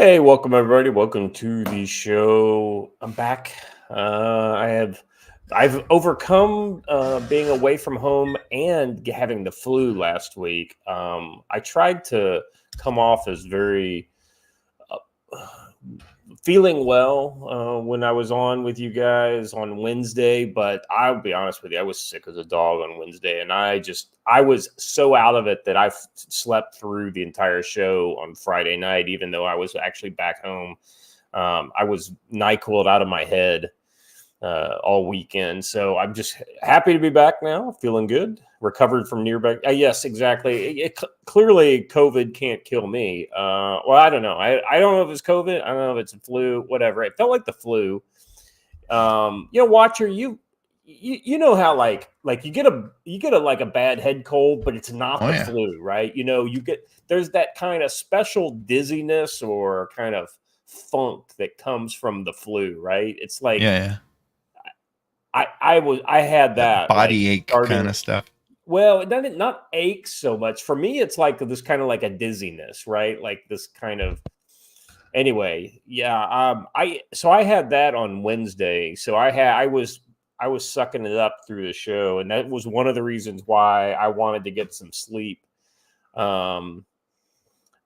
Hey, welcome everybody. Welcome to the show. I'm back. I've overcome being away from home and having the flu last week. I tried to come off as very uh, feeling well when I was on with you guys on Wednesday, but I'll be honest with you, I was sick as a dog on Wednesday, and I was so out of it that I slept through the entire show on Friday night, even though I was actually back home. I was NyQuil'd out of my head all weekend. So I'm just happy to be back now, feeling good, recovered from near back. Yes, exactly. Clearly, COVID can't kill me. Well, I don't know. I don't know if it's COVID. I don't know if it's a flu, whatever. It felt like the flu. Watcher, you know how like you get a like a bad head cold, but it's not the flu, right? There's that kind of special dizziness or kind of funk that comes from the flu, right? It's like I had that body ache kind of stuff. Well, not ache so much. For me, it's like this kind of like a dizziness, right? Like this kind of anyway, yeah. I had that on Wednesday. So I was sucking it up through the show, and that was one of the reasons why I wanted to get some sleep on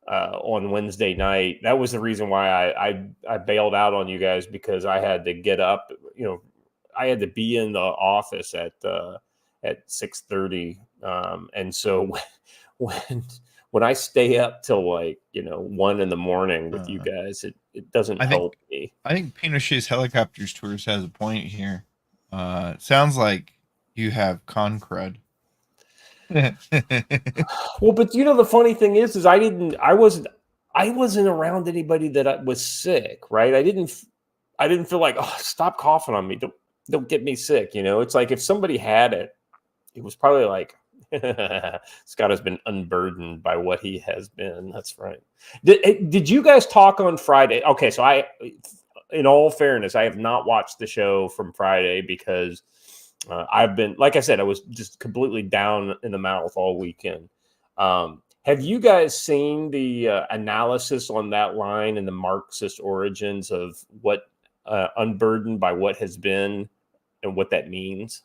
Wednesday night. That was the reason why I bailed out on you guys, because I had to get up, I had to be in the office at 6:30, and so when I stay up till 1 a.m. with you guys, it doesn't help me. I think Pinochet's helicopters tours has a point here. Sounds like you have con crud. Well, but the funny thing is I wasn't around anybody that was sick, right? I didn't feel like, oh, stop coughing on me. Don't get me sick. It's like if somebody had it, it was probably like, Scott has been unburdened by what he has been. That's right. Did you guys talk on Friday? Okay, so in all fairness, I have not watched the show from Friday because I've been, like I said, I was just completely down in the mouth all weekend. Have you guys seen the analysis on that line and the Marxist origins of what unburdened by what has been and what that means?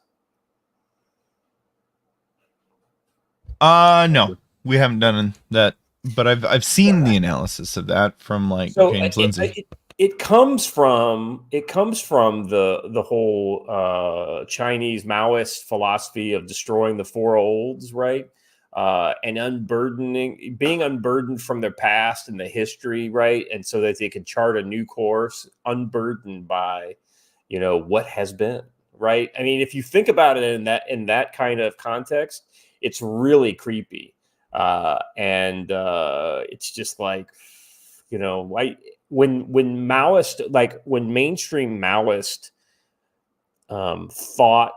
No, we haven't done that, but I've seen the analysis of that from James Lindsay. It comes from the whole Chinese Maoist philosophy of destroying the four olds, right? And being unburdened from their past and the history, right? And so that they can chart a new course, unburdened by, what has been, right? I mean, if you think about it in that kind of context, it's really creepy. And it's just like, when Maoist, when mainstream Maoist thought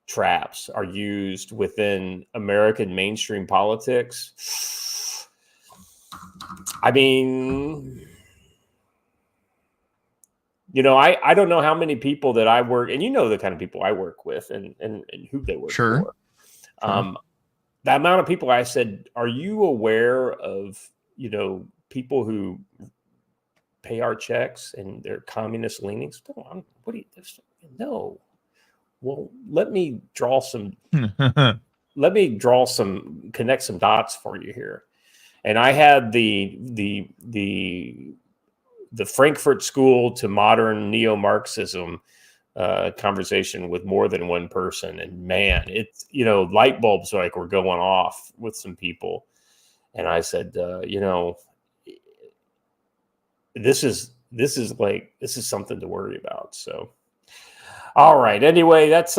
traps are used within American mainstream politics, I mean, I don't know how many people that I work, and the kind of people I work with and who they work for. The amount of people I said, are you aware of, people who pay our checks and their communist leanings? No. Well, let me connect some dots for you here. And I had the Frankfurt School to modern neo-Marxism conversation with more than one person, and man, it's light bulbs were going off with some people, and I said, this is something to worry about. So, all right. Anyway, that's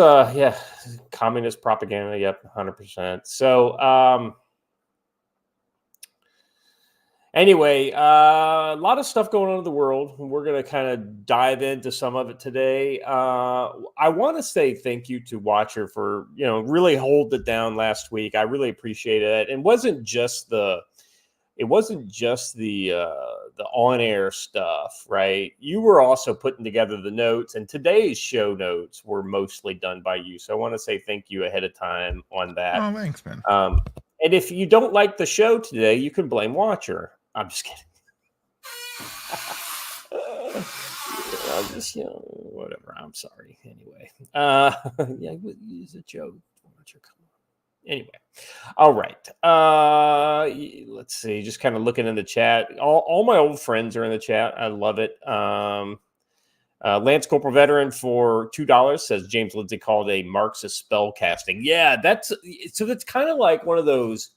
communist propaganda. Yep, 100%. So, anyway, a lot of stuff going on in the world. We're going to kind of dive into some of it today. I want to say thank you to Watcher for, really holding it down last week. I really appreciate it. It wasn't just the on-air stuff, right? You were also putting together the notes, and today's show notes were mostly done by you. So I want to say thank you ahead of time on that. Oh, thanks, man. And if you don't like the show today, you can blame Watcher. I'm just kidding. I'm just, whatever. I'm sorry. Anyway, yeah, it's a joke. Anyway, all right. Let's see. Just kind of looking in the chat. All my old friends are in the chat. I love it. Lance Corporal Veteran for $2 says James Lindsay called a Marxist spell casting. Yeah, that's kind of like one of those.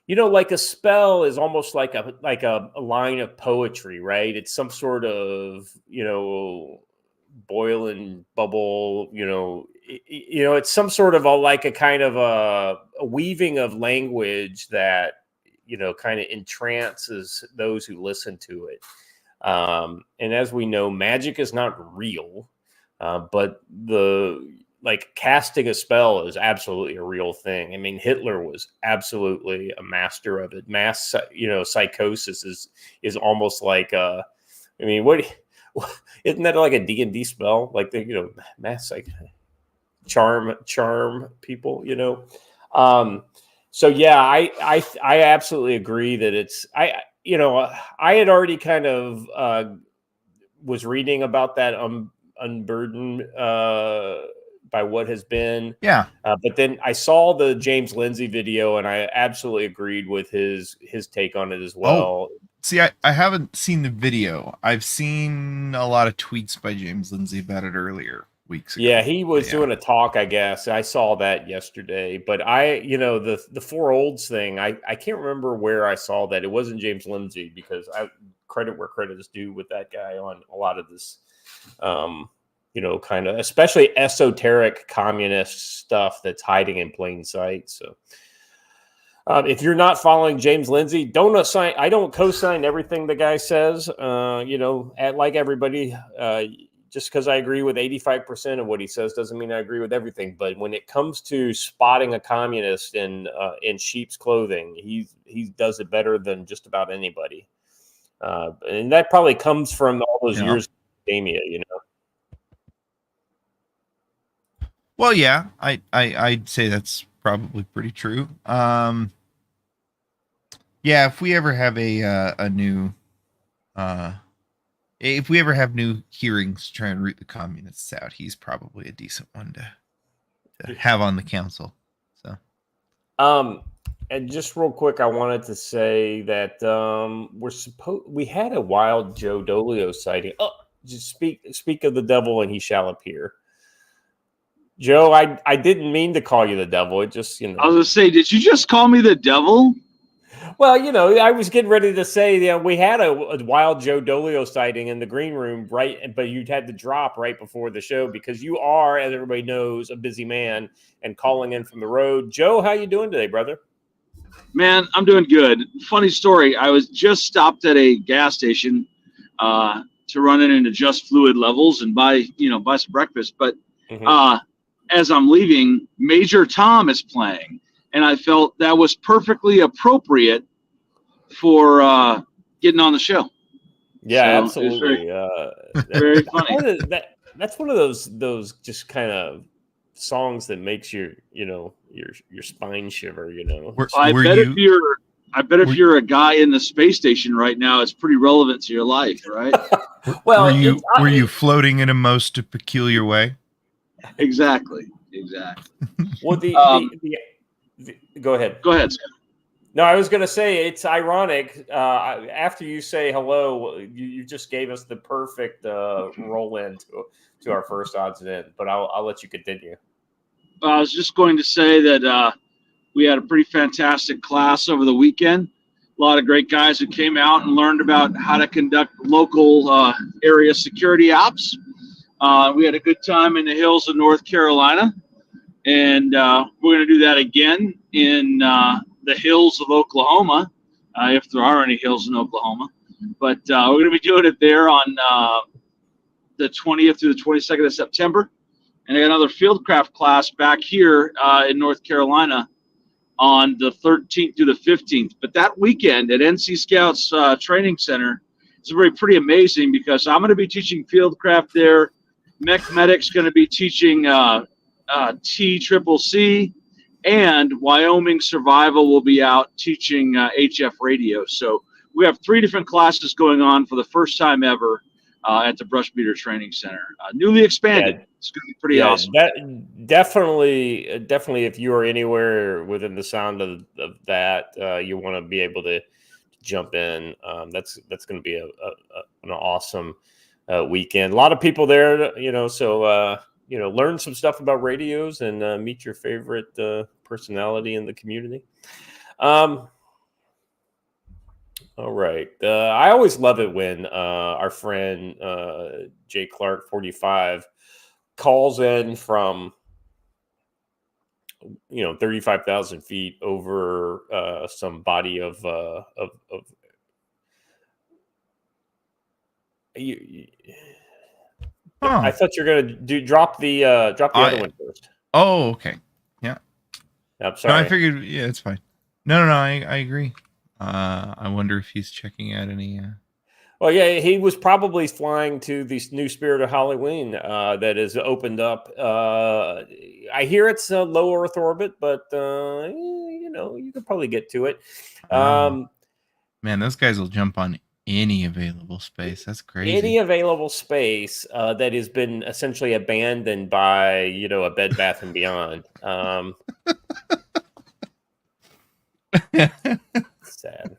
Like a spell is almost like a line of poetry, right? It's some sort of boiling bubble. It's some sort of a kind of a weaving of language that kind of entrances those who listen to it. And as we know, magic is not real, but casting a spell is absolutely a real thing. I mean, Hitler was absolutely a master of it. Mass, psychosis is almost like, what isn't that like a D&D spell? Like mass charm people, So yeah, I absolutely agree that it's, I had already kind of, was reading about that unburdened by what has been. Yeah. But then I saw the James Lindsay video and I absolutely agreed with his take on it as well. See, I haven't seen the video. I've seen a lot of tweets by James Lindsay about it earlier weeks ago. Yeah, he was doing a talk, I guess. I saw that yesterday. But the Four Olds thing, I can't remember where I saw that. It wasn't James Lindsay because I credit where credit is due with that guy on a lot of this kind of especially esoteric communist stuff that's hiding in plain sight. So if you're not following James Lindsay, I don't co-sign everything the guy says. Like everybody, just because I agree with 85% of what he says doesn't mean I agree with everything. But when it comes to spotting a communist in sheep's clothing, he does it better than just about anybody. And that probably comes from all those years of academia, Well, yeah, I'd say that's probably pretty true. Yeah, if we ever have a new if we ever have new hearings to try and root the communists out, he's probably a decent one to have on the council. So and just real quick, I wanted to say that we had a wild Joe Dolio sighting. Oh, just speak of the devil and he shall appear. Joe, I didn't mean to call you the devil. It just, I was going to say, did you just call me the devil? Well, I was getting ready to say, we had a wild Joe Dolio sighting in the green room, right? But you'd had to drop right before the show because you are, as everybody knows, a busy man and calling in from the road. Joe, how you doing today, brother? Man, I'm doing good. Funny story. I was just stopped at a gas station to run in and adjust fluid levels and buy some breakfast. But as I'm leaving, Major Tom is playing. And I felt that was perfectly appropriate for getting on the show. Yeah, so absolutely. Very funny. That's one of those just kind of songs that makes your spine shiver. I bet if you're a guy in the space station right now, it's pretty relevant to your life, right? Well, were you floating in a most peculiar way? Exactly. Well, go ahead. Go ahead, Scott. No, I was going to say it's ironic. After you say hello, you just gave us the perfect roll in to our first odds and end. But I'll let you continue. I was just going to say that we had a pretty fantastic class over the weekend. A lot of great guys who came out and learned about how to conduct local area security ops. We had a good time in the hills of North Carolina. And we're going to do that again in the hills of Oklahoma, if there are any hills in Oklahoma. But we're going to be doing it there on the 20th through the 22nd of September. And I got another fieldcraft class back here in North Carolina on the 13th through the 15th. But that weekend at NC Scouts Training Center, it's pretty amazing because I'm going to be teaching fieldcraft there. Mech Medic's going to be teaching TCCC, and Wyoming Survival will be out teaching HF radio. So we have 3 different classes going on for the first time ever at the Brush Beater Training Center. Newly expanded. Yeah. It's going to be pretty awesome. That definitely, if you are anywhere within the sound of that, you want to be able to jump in. That's going to be an awesome weekend. A lot of people there, so learn some stuff about radios and meet your favorite personality in the community. All right. I always love it when our friend Jay Clark 45 calls in from 35,000 feet over some body of I thought you were gonna drop the other one first. Oh, okay. Yeah. I'm sorry. No, I figured. Yeah, it's fine. No, I agree. I wonder if he's checking out any. Well, yeah, he was probably flying to the new Spirit of Halloween that is opened up. I hear it's a low Earth orbit, but you could probably get to it. Man, those guys will jump on any available space. That's crazy. Any available space that has been essentially abandoned by a Bed Bath and Beyond. Sad.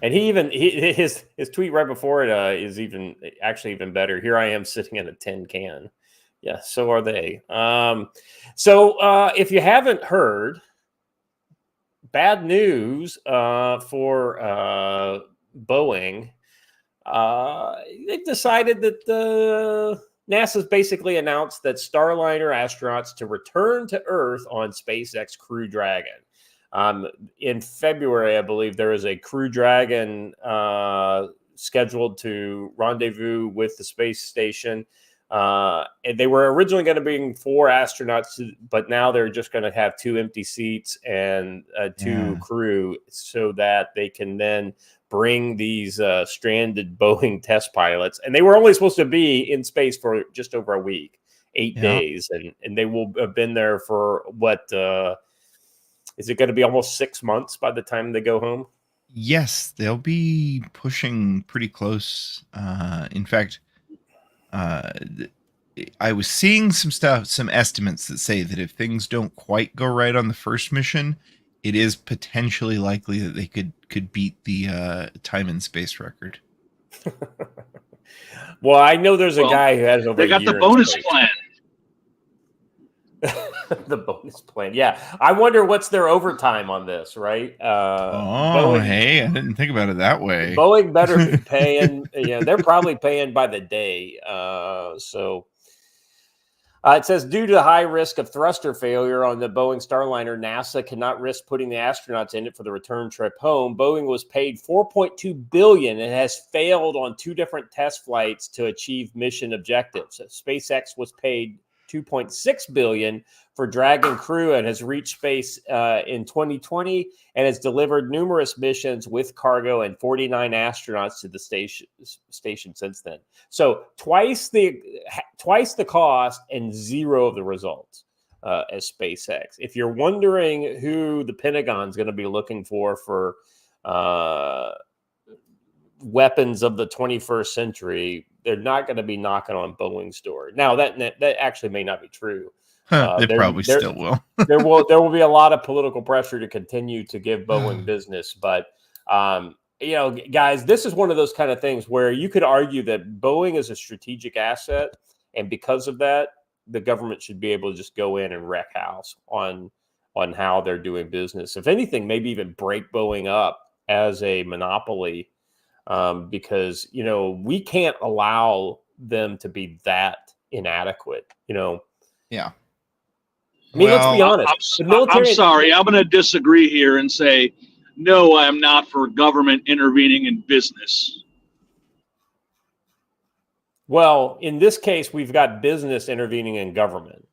And his tweet right before it is even better. Here I am sitting in a tin can. Yeah, so are they. So if you haven't heard, bad news for Boeing. They've decided that NASA's basically announced that Starliner astronauts to return to Earth on SpaceX Crew Dragon. In February, I believe there is a Crew Dragon scheduled to rendezvous with the space station. And they were originally going to bring 4 astronauts, but now they're just going to have 2 empty seats and 2 crew so that they can then bring these stranded Boeing test pilots. And they were only supposed to be in space for just over a week, 8 days. And they will have been there for what, is it going to be almost 6 months by the time they go home? Yes, they'll be pushing pretty close. In fact, I was seeing some estimates that say that if things don't quite go right on the first mission, it is potentially likely that they could beat the time and space record. Well, I know there's a guy who has over a year. They got the bonus plan. The bonus plan. Yeah. I wonder what's their overtime on this, right? Boeing, hey, I didn't think about it that way. Boeing better be paying. They're probably paying by the day. It says, due to the high risk of thruster failure on the Boeing Starliner, NASA cannot risk putting the astronauts in it for the return trip home. Boeing was paid $4.2 billion and has failed on 2 different test flights to achieve mission objectives. SpaceX was paid $2.6 billion for Dragon crew and has reached space in 2020 and has delivered numerous missions with cargo and 49 astronauts to the station since then. So twice the cost and 0 of the results as SpaceX. If you're wondering who the Pentagon's going to be looking for weapons of the 21st century, they're not going to be knocking on Boeing's door. Now that actually may not be true. They probably still will. there will be a lot of political pressure to continue to give Boeing business, but guys, this is one of those kind of things where you could argue that Boeing is a strategic asset, and because of that, the government should be able to just go in and wreck house on how they're doing business. If anything, maybe even break Boeing up as a monopoly. Because we can't allow them to be that inadequate. Yeah. I mean, let's be honest. I'm sorry. I'm going to disagree here and say, no, I am not for government intervening in business. Well, in this case, we've got business intervening in government.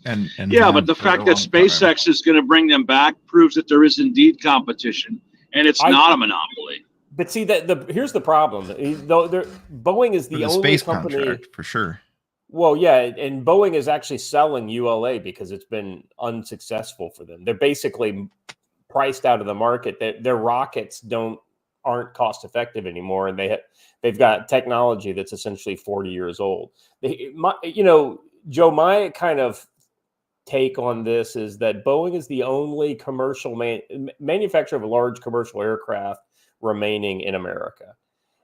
And but the fact that SpaceX is going to bring them back proves that there is indeed competition, and it's not a monopoly. But see, here's the problem. Boeing is the only space company contract, for sure. Well, yeah, and Boeing is actually selling ULA because it's been unsuccessful for them. They're basically priced out of the market. Their rockets aren't cost effective anymore, and they've got technology that's essentially 40 years old. Joe, my kind of take on this is that Boeing is the only commercial manufacturer of a large commercial aircraft remaining in America.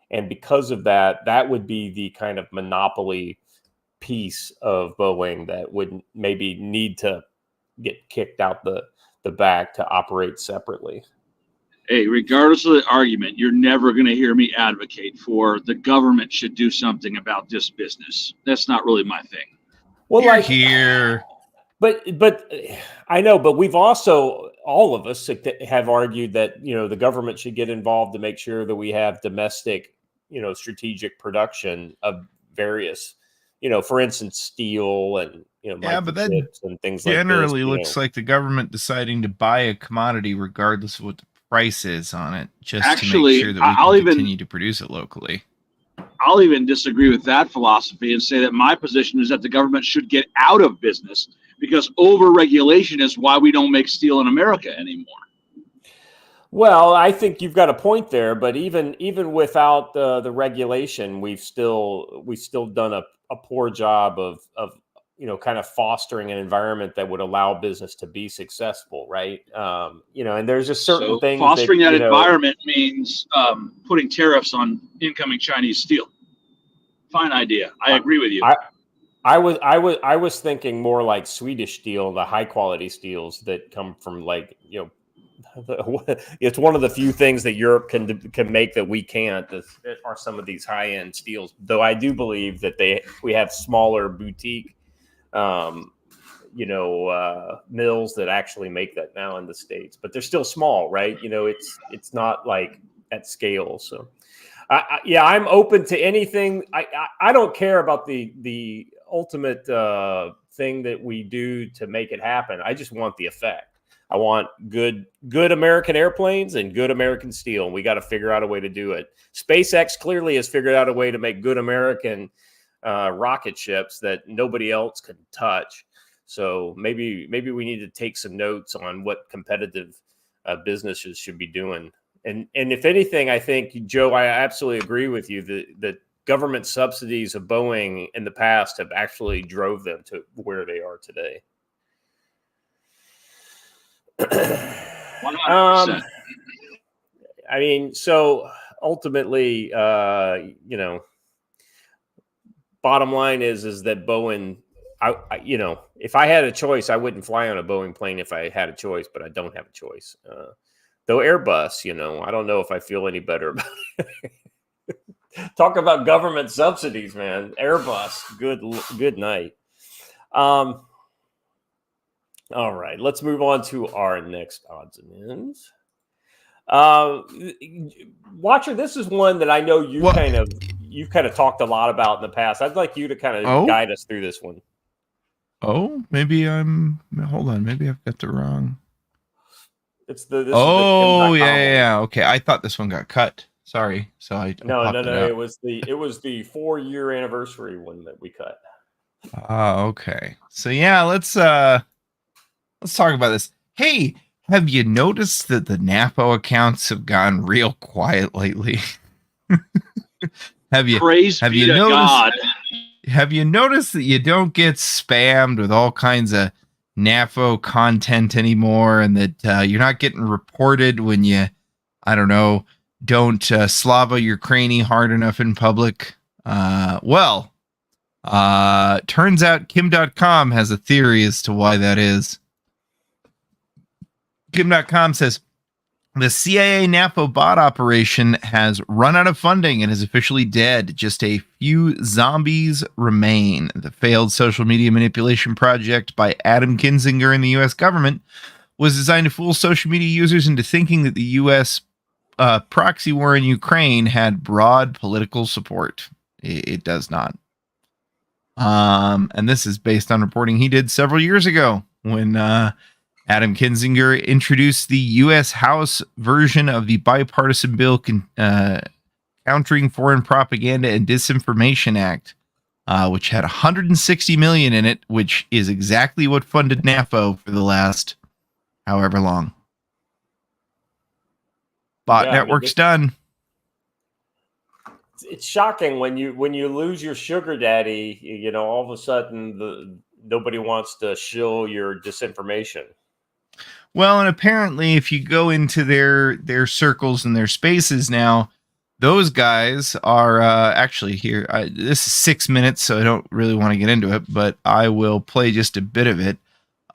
And because of that, that would be the kind of monopoly piece of Boeing that would maybe need to get kicked out the back to operate separately. Hey, regardless of the argument, you're never going to hear me advocate for the government should do something about this business. That's not really my thing. Well, here. But I know, but we've also, all of us have argued that, the government should get involved to make sure that we have domestic, strategic production of various, for instance, steel and, but that and things like this. Generally looks like the government deciding to buy a commodity regardless of what the price is on it, just to make sure that we can continue to produce it locally. I'll even disagree with that philosophy and say that my position is that the government should get out of business, because over-regulation is why we don't make steel in America anymore. Well, I think you've got a point there, but even without the regulation, we've still done a poor job of kind of fostering an environment that would allow business to be successful, right? And there's just certain things. Fostering that environment means putting tariffs on incoming Chinese steel. Fine idea. I agree with you. I was thinking more like Swedish steel, the high quality steels that come from it's one of the few things that Europe can make that we can't. Are some of these high end steels? Though I do believe that we have smaller boutique, mills that actually make that now in the States, but they're still small, right? It's not like at scale. So, I'm open to anything. I don't care about the ultimate thing that we do to make it happen. I just want the effect. I want good American airplanes and good American steel, and we got to figure out a way to do it. SpaceX clearly has figured out a way to make good American rocket ships that nobody else can touch. So maybe we need to take some notes on what competitive businesses should be doing. And if anything, I think, Joe, I absolutely agree with you that government subsidies of Boeing in the past have actually drove them to where they are today. 100%. So ultimately, bottom line is that Boeing, if I had a choice, I wouldn't fly on a Boeing plane if I had a choice, but I don't have a choice. Though Airbus, I don't know if I feel any better about it. Talk about government subsidies, man. Airbus, good night. All right, let's move on to our next odds and ends. Watcher, this is one that I know you've kind of talked a lot about in the past. I'd like you to kind of guide us through this one. Oh, maybe hold on, maybe I've got the wrong. It's the yeah. Okay, I thought this one got cut. Sorry, so I no. It was the 4-year anniversary one that we cut. Okay. So yeah, let's talk about this. Hey, have you noticed that the NAFO accounts have gone real quiet lately? Have you noticed that you don't get spammed with all kinds of NAFO content anymore, and that you're not getting reported when you, don't Slava Ukraini hard enough in public? Turns out Kim.com has a theory as to why that is. Kim.com says the CIA NAFO bot operation has run out of funding and is officially dead. Just a few zombies remain. The failed social media manipulation project by Adam Kinzinger and the U.S. government was designed to fool social media users into thinking that the U.S. Proxy war in Ukraine had broad political support. It does not. And this is based on reporting he did several years ago when Adam Kinzinger introduced the U.S. House version of the bipartisan bill Countering Foreign Propaganda and Disinformation Act, which had $160 million in it, which is exactly what funded NAFO for the last however long. network's done. It's shocking when you lose your sugar daddy. All of a sudden nobody wants to shill your disinformation. Well, and apparently, if you go into their circles and their spaces now, those guys are actually here. This is 6 minutes, so I don't really want to get into it, but I will play just a bit of it.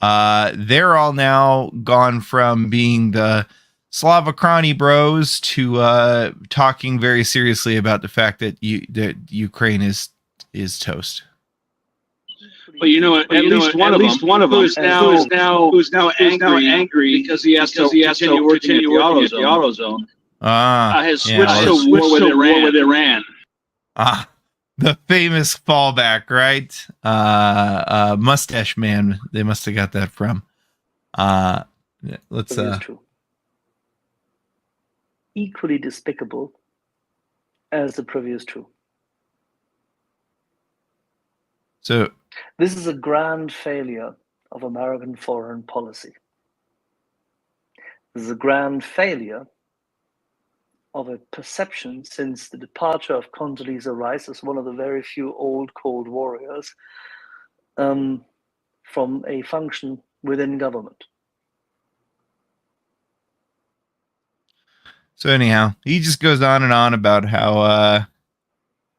They're all now gone from being the Slavokrani bros to talking very seriously about the fact that Ukraine is toast. But at least one of them who's now angry because he has to continue working at the AutoZone. Has switched to war with Iran. The famous fallback, right? Mustache Man. They must have got that from. Let's. True. Equally despicable as the previous two. So this is a grand failure of American foreign policy. This is a grand failure of a perception since the departure of Condoleezza Rice as one of the very few old Cold Warriors from a function within government. So anyhow, he just goes on and on about how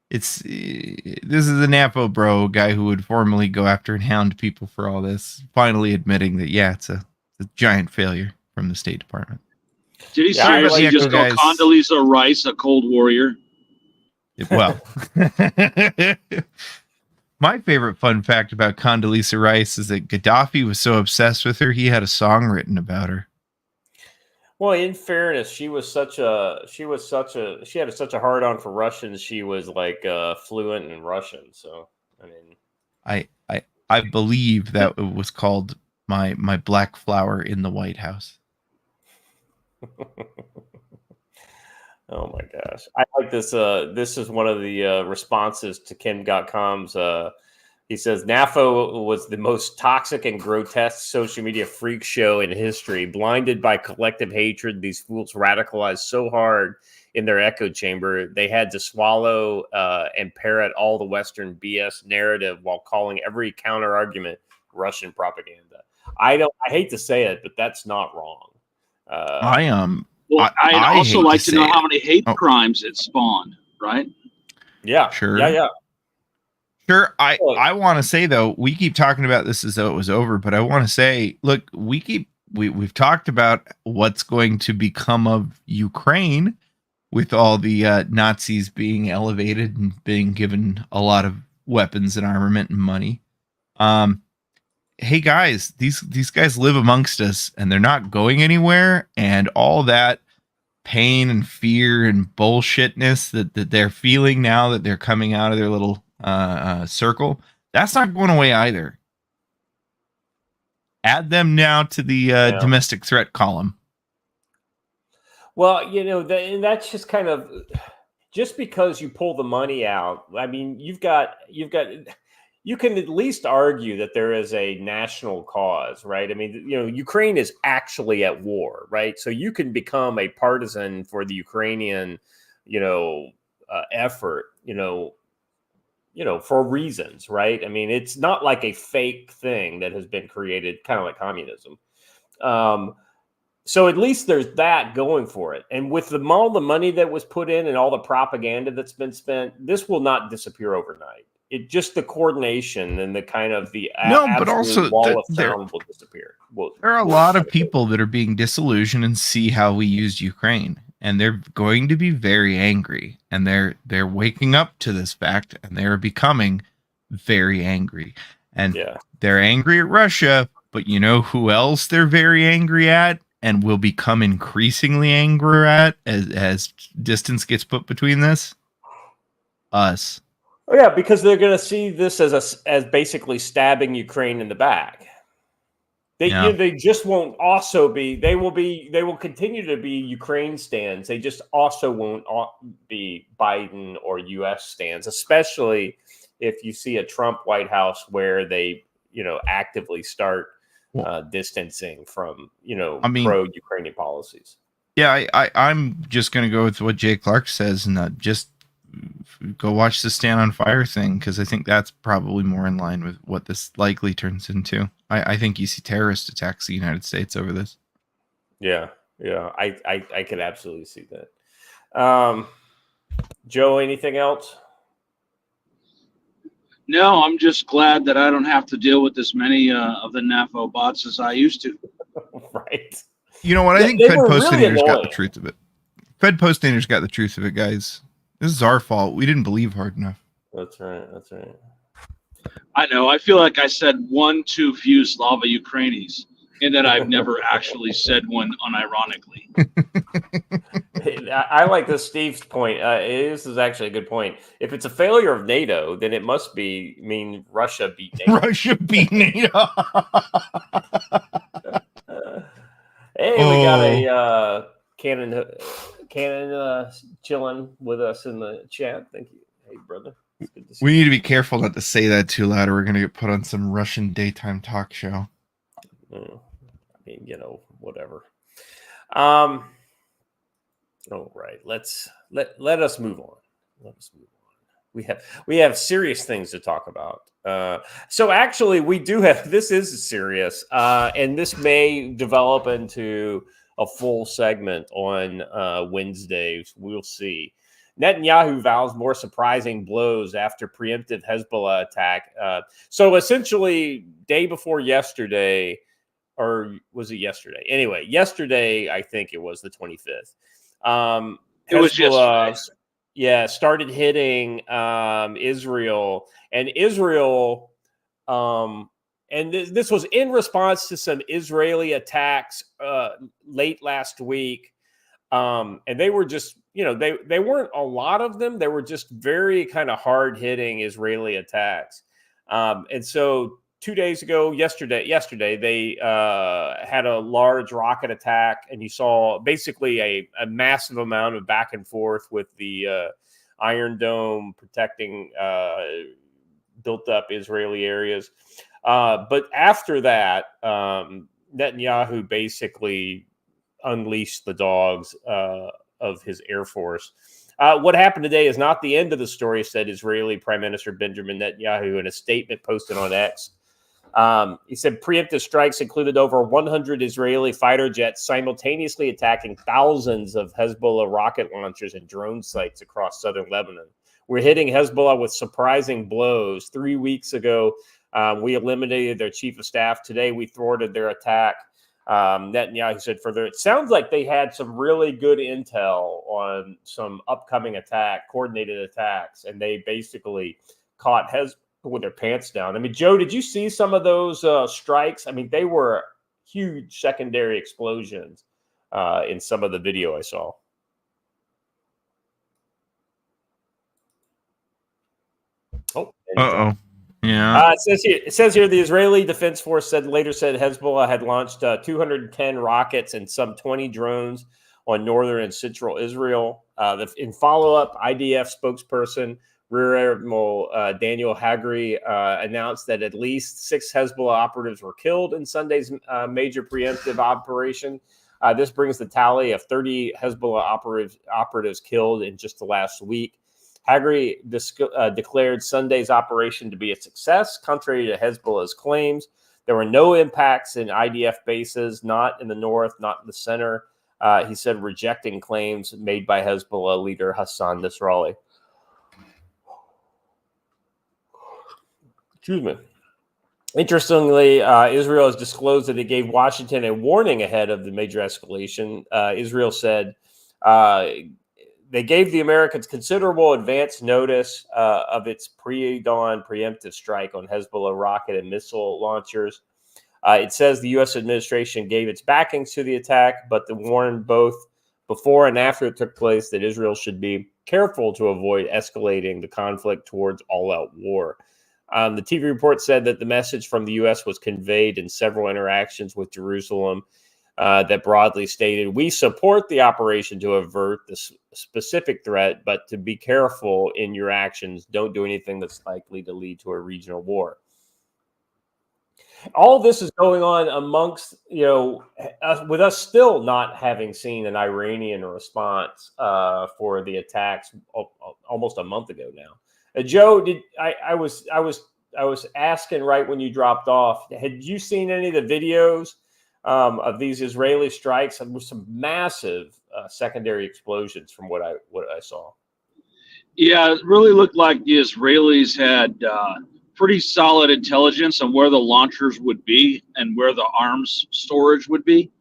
this is a Napo bro guy who would formally go after and hound people for all this, finally admitting that it's a giant failure from the State Department. Did he seriously just call Condoleezza Rice a Cold Warrior? Well, my favorite fun fact about Condoleezza Rice is that Gaddafi was so obsessed with her, he had a song written about her. Well, in fairness, she had such a hard on for Russians. She was like fluent in Russian. So I believe that it was called my Black Flower in the White House. Oh my gosh, I like this. This is one of the responses to Kim.com's. He says NAFO was the most toxic and grotesque social media freak show in history. Blinded by collective hatred, these fools radicalized so hard in their echo chamber, they had to swallow and parrot all the Western BS narrative while calling every counter argument Russian propaganda. I hate to say it, but that's not wrong. Well, I'd also like to know how many hate crimes it spawned, right? Yeah, sure. Yeah. Sure. I want to say though, we keep talking about this as though it was over, but I want to say, look, we've talked about what's going to become of Ukraine with all the Nazis being elevated and being given a lot of weapons and armament and money. Hey guys, these guys live amongst us and they're not going anywhere, and all that pain and fear and bullshitness that they're feeling now that they're coming out of their little circle, that's not going away either. Add them now to the domestic threat column. Well, and that's just kind of, just because you pull the money out. I mean, you can at least argue that there is a national cause, right? I mean, Ukraine is actually at war, right? So you can become a partisan for the Ukrainian, effort, for reasons, right? I mean, it's not like a fake thing that has been created, kind of like communism. So at least there's that going for it. And with all the money that was put in and all the propaganda that's been spent, this will not disappear overnight. It just, the coordination and the kind of but also wall of sound will disappear. There are a lot of people that are being disillusioned and see how we used Ukraine, and they're going to be very angry, and they're waking up to this fact, and they're becoming very angry, and they're angry at Russia. But you know who else they're very angry at, and will become increasingly angry at as distance gets put between this? Us. Oh yeah, because they're going to see this as basically stabbing Ukraine in the back. They just won't also be. They will continue to be Ukraine stands. They just also won't be Biden or U.S. stands, especially if you see a Trump White House where they actively start distancing from pro-Ukrainian policies. Yeah, I'm just going to go with what Jay Clark says and just go watch the Stand on Fire thing, because I think that's probably more in line with what this likely turns into. I think you see terrorist attacks the United States over this. Yeah, I could absolutely see that. Joe, anything else? No, I'm just glad that I don't have to deal with as many of the NAFO bots as I used to. Right. You know what? I think They Fed were Postinator's really got the annoying. truth of it. Fed Postinator's got the truth of it, guys. This is our fault. We didn't believe hard enough. That's right. That's right. I know. I feel like I said one too few Slava Ukrainis, and that I've never actually said one unironically. I like this Steve's point. This is actually a good point. If it's a failure of NATO, then it must mean Russia beat NATO. Russia beat NATO. Hey, we got a Cannon chilling with us in the chat. Thank you. Hey, brother. It's good to see We need to be careful not to say that too loud, or we're going to get put on some Russian daytime talk show. I mean, whatever. All right. Let us move on. Let us move on. We have serious things to talk about. So actually, we do have. This is serious, and this may develop into a full segment on Wednesdays. We'll see. Netanyahu vows more surprising blows after preemptive Hezbollah attack. So essentially, day before yesterday, or was it yesterday? Anyway, yesterday, I think it was the 25th. It was yesterday. Yeah, started hitting Israel. And Israel, and this was in response to some Israeli attacks late last week. And they were just, they weren't a lot of them. They were just very kind of hard hitting Israeli attacks. And so 2 days ago, yesterday, they had a large rocket attack, and you saw basically a massive amount of back and forth with the Iron Dome protecting built up Israeli areas. But after that, Netanyahu basically unleashed the dogs of his Air Force. What happened today is not the end of the story, said Israeli Prime Minister Benjamin Netanyahu in a statement posted on X. He said preemptive strikes included over 100 Israeli fighter jets simultaneously attacking thousands of Hezbollah rocket launchers and drone sites across southern Lebanon. We're hitting Hezbollah with surprising blows. 3 weeks ago, we eliminated their chief of staff. Today, we thwarted their attack. Netanyahu said further, it sounds like they had some really good intel on some upcoming coordinated attacks, and they basically caught Hezbollah with their pants down. I mean, Joe, did you see some of those strikes? I mean, they were huge secondary explosions in some of the video I saw. Oh, yeah. It says here the Israeli Defense Force later said Hezbollah had launched 210 rockets and some 20 drones on northern and central Israel. In follow-up, IDF spokesperson Rear Admiral Daniel Hagri announced that at least 6 Hezbollah operatives were killed in Sunday's major preemptive operation. This brings the tally of 30 Hezbollah operatives killed in just the last week. Hagri declared Sunday's operation to be a success, contrary to Hezbollah's claims. There were no impacts in IDF bases, not in the north, not in the center. He said, rejecting claims made by Hezbollah leader Hassan Nasrallah. Excuse me. Interestingly, Israel has disclosed that it gave Washington a warning ahead of the major escalation. Israel said they gave the Americans considerable advance notice of its pre-dawn preemptive strike on Hezbollah rocket and missile launchers. It says the U.S. administration gave its backings to the attack, but warned both before and after it took place that Israel should be careful to avoid escalating the conflict towards all-out war. The TV report said that the message from the U.S. was conveyed in several interactions with Jerusalem that broadly stated, we support the operation to avert the specific threat, but to be careful in your actions. Don't do anything that's likely to lead to a regional war. All this is going on amongst, with us still not having seen an Iranian response for the attacks almost a month ago now. Joe, I was asking right when you dropped off, had you seen any of the videos of these Israeli strikes? There were some massive secondary explosions from what I saw. Yeah, it really looked like the Israelis had pretty solid intelligence on where the launchers would be and where the arms storage would be.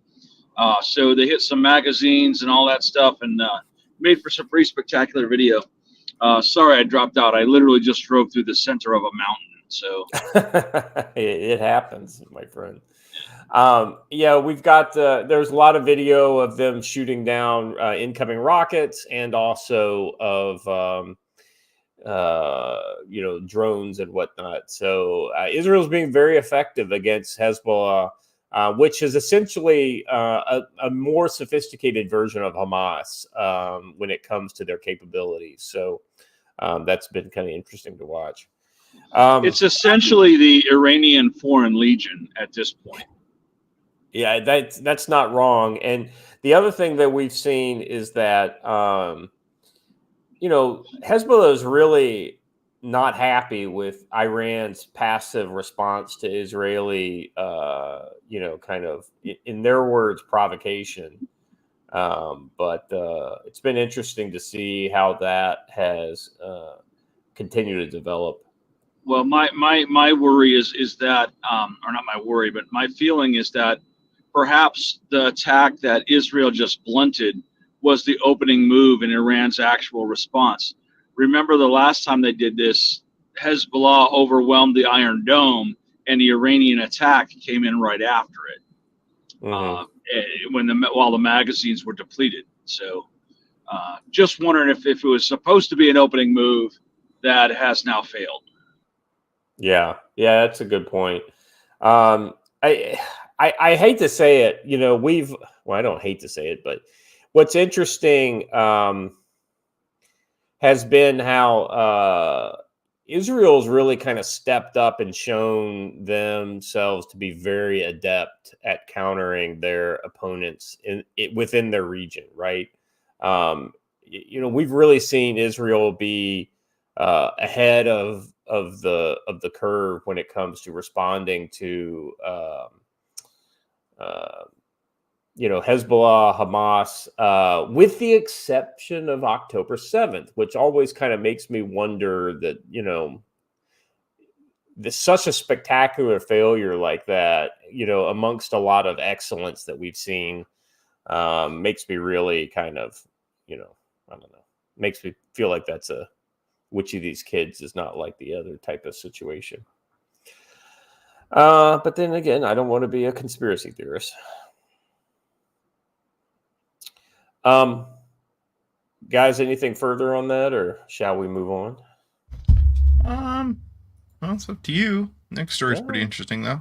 So they hit some magazines and all that stuff, and made for some pretty spectacular video. Sorry I dropped out. I literally just drove through the center of a mountain. So it happens, my friend. We've got there's a lot of video of them shooting down incoming rockets and also of drones and whatnot. So Israel's being very effective against Hezbollah, which is essentially a more sophisticated version of Hamas when it comes to their capabilities. So that's been kind of interesting to watch. It's essentially the Iranian Foreign Legion at this point. Yeah, that's not wrong. And the other thing that we've seen is that, Hezbollah is really not happy with Iran's passive response to Israeli, kind of, in their words, provocation. But it's been interesting to see how that has continued to develop. Well, my worry is that, or not my worry, but my feeling is that perhaps the attack that Israel just blunted was the opening move in Iran's actual response. Remember the last time they did this, Hezbollah overwhelmed the Iron Dome, and the Iranian attack came in right after it, while the magazines were depleted. So just wondering if it was supposed to be an opening move that has now failed. Yeah, that's a good point. I hate to say it, I don't hate to say it, but what's interesting has been how Israel's really kind of stepped up and shown themselves to be very adept at countering their opponents within their region, right? We've really seen Israel be ahead of the curve when it comes to responding to Hezbollah, Hamas, with the exception of October 7th, which always kind of makes me wonder that, such a spectacular failure like that, amongst a lot of excellence that we've seen, makes me really kind of, I don't know, makes me feel like that's which of these kids is not like the other type of situation. But then again, I don't want to be a conspiracy theorist. Guys, anything further on that, or shall we move on? Well, it's up to you. Next story is pretty interesting, though.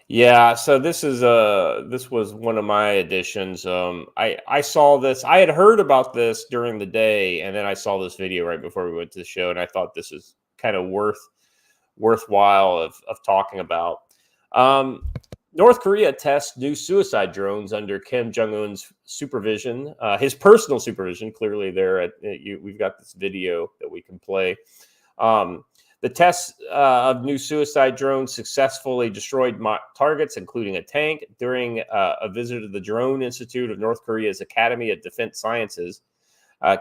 Yeah, so this was one of my additions. I saw this. I had heard about this during the day, and then I saw this video right before we went to the show, and I thought this is kind of worthwhile of talking about. North Korea tests new suicide drones under Kim Jong-un's supervision, his personal supervision. Clearly, we've got this video that we can play. The tests of new suicide drones successfully destroyed targets, including a tank, during a visit to the Drone Institute of North Korea's Academy of Defense Sciences.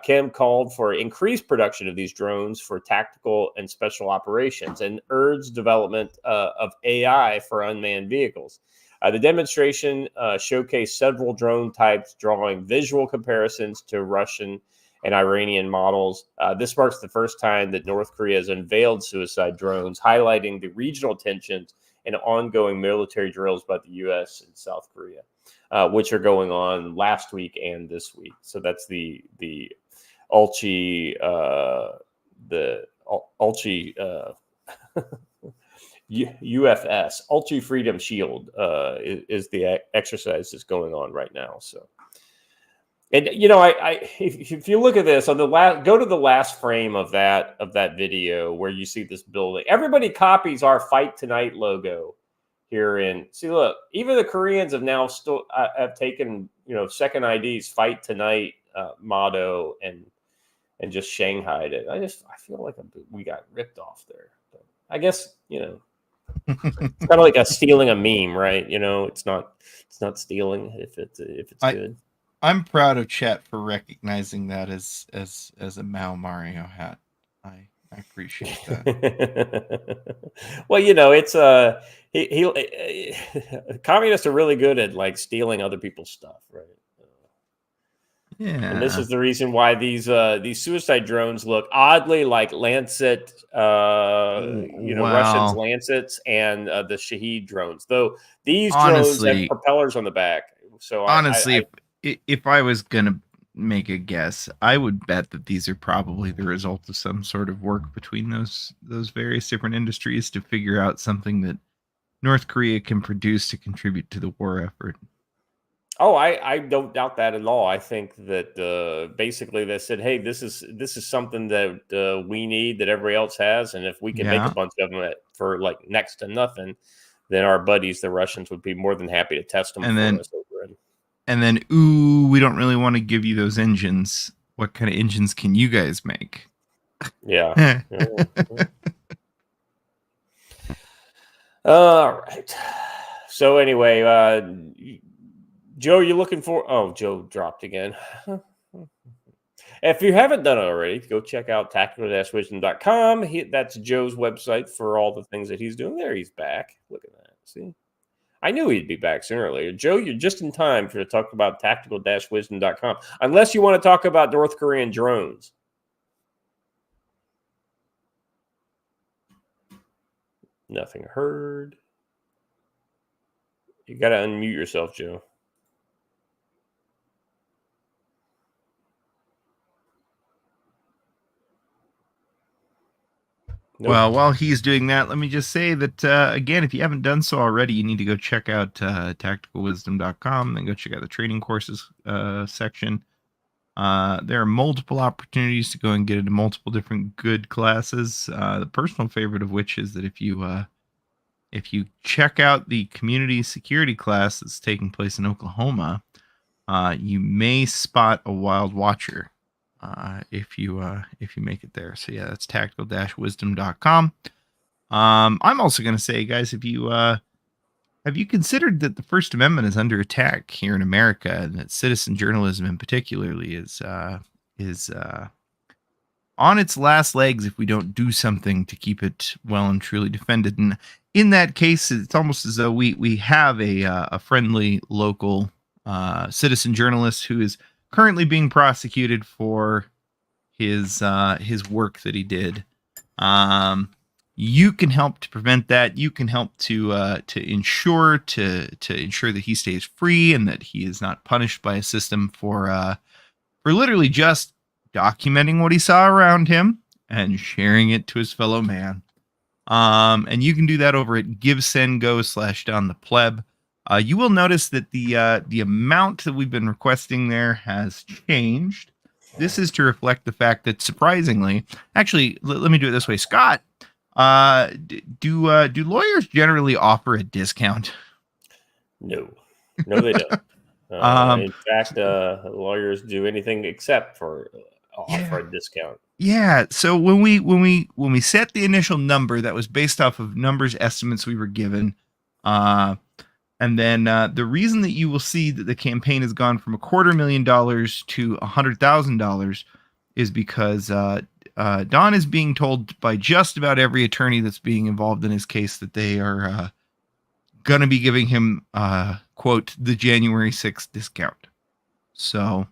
Kim called for increased production of these drones for tactical and special operations and urged development of AI for unmanned vehicles. The demonstration showcased several drone types, drawing visual comparisons to Russian and Iranian models. This marks the first time that North Korea has unveiled suicide drones, highlighting the regional tensions and ongoing military drills by the U.S. and South Korea, which are going on last week and this week. So that's the UFS, Ulchi Freedom Shield, is the exercise that's going on right now. So. And if you look at this on go to the last frame of that video where you see this building. Everybody copies our Fight Tonight logo here in. See, look, even the Koreans have now still have taken second ID's fight tonight motto and just shanghaied it. I feel like we got ripped off there. But I guess it's kind of like stealing a meme, right? It's not stealing if it's good. I'm proud of Chet for recognizing that as a Mao Mario hat. I appreciate that. Well, it's communists are really good at like stealing other people's stuff, right? Yeah. And this is the reason why these suicide drones look oddly like Lancet, Russians Lancets and the Shahed drones. Though these drones have propellers on the back. So honestly, if I was gonna make a guess, I would bet that these are probably the result of some sort of work between those various different industries to figure out something that North Korea can produce to contribute to the war effort. Oh, I don't doubt that at all. I think that basically they said, "Hey, this is something that we need that everybody else has, and if we can make a bunch of them for like next to nothing, then our buddies, the Russians, would be more than happy to test them for us over in." And then, ooh, we don't really want to give you those engines. What kind of engines can you guys make? Yeah. All right. So anyway, Joe, you're looking for... Oh, Joe dropped again. If you haven't done it already, go check out tactical-wisdom.com. That's Joe's website for all the things that he's doing. There, he's back. Look at that. See? I knew he'd be back sooner or later. Joe, you're just in time to talk about tactical-wisdom.com. Unless you want to talk about North Korean drones. Nothing heard. You got to unmute yourself, Joe. Nope. Well, while he's doing that, let me just say that, again, if you haven't done so already, you need to go check out tacticalwisdom.com and go check out the training courses section. There are multiple opportunities to go and get into multiple different good classes. The personal favorite of which is that if you check out the community security class that's taking place in Oklahoma, you may spot a wild watcher. If you make it there. So yeah, that's tactical-wisdom.com. I'm also going to say, guys, if you have you considered that the First Amendment is under attack here in America, and that citizen journalism in particularly is on its last legs if we don't do something to keep it well and truly defended. And in that case, it's almost as though we have a friendly local citizen journalist who is currently being prosecuted for his work that he did. You can help to prevent that. You can help to ensure that he stays free and that he is not punished by a system for literally just documenting what he saw around him and sharing it to his fellow man. And you can do that over at GiveSendGo/Don the Pleb. You will notice that the amount that we've been requesting there has changed. This is to reflect the fact that, surprisingly, actually, let me do it this way, Scott. Do lawyers generally offer a discount? No, they don't. In fact, lawyers do anything except for offer a discount. Yeah. So when we set the initial number, that was based off of numbers estimates we were given. And then the reason that you will see that the campaign has gone from $250,000 to $100,000 is because Don is being told by just about every attorney that's being involved in his case that they are going to be giving him, quote, the January 6th discount. So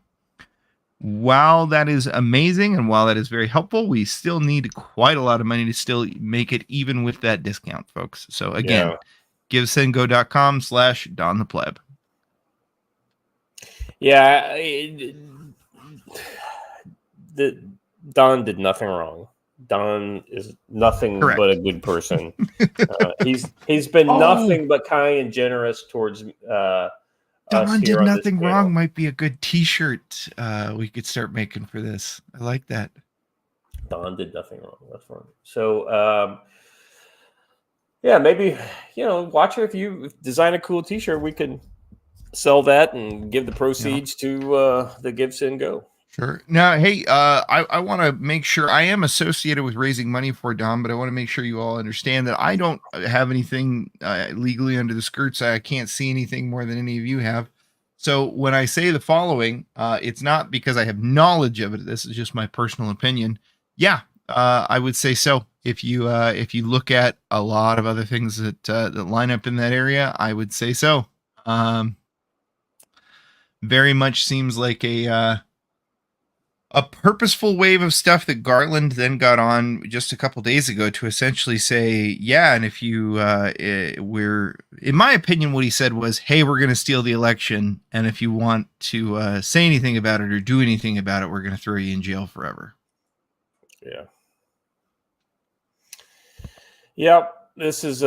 while that is amazing and while that is very helpful, we still need quite a lot of money to still make it even with that discount, folks. So again, GiveSendGo.com/Don the Pleb. Yeah, Don did nothing wrong. Don is nothing but a good person. He's been nothing but kind and generous towards Don did nothing wrong might be a good T-shirt we could start making for this. I like that. Don did nothing wrong. That's wrong. So Yeah, maybe, Watcher, if you design a cool T-shirt, we can sell that and give the proceeds to the Gibson Go. Sure. Now, hey, I want to make sure I am associated with raising money for Don, but I want to make sure you all understand that I don't have anything legally under the skirts. I can't see anything more than any of you have. So when I say the following, it's not because I have knowledge of it. This is just my personal opinion. Yeah, I would say so. If you look at a lot of other things that line up in that area, I would say so. Very much seems like a purposeful wave of stuff that Garland then got on just a couple days ago to essentially say, yeah, and if you, we're, in my opinion, what he said was, hey, we're going to steal the election, and if you want to say anything about it or do anything about it, we're going to throw you in jail forever. Yeah. Yep. This is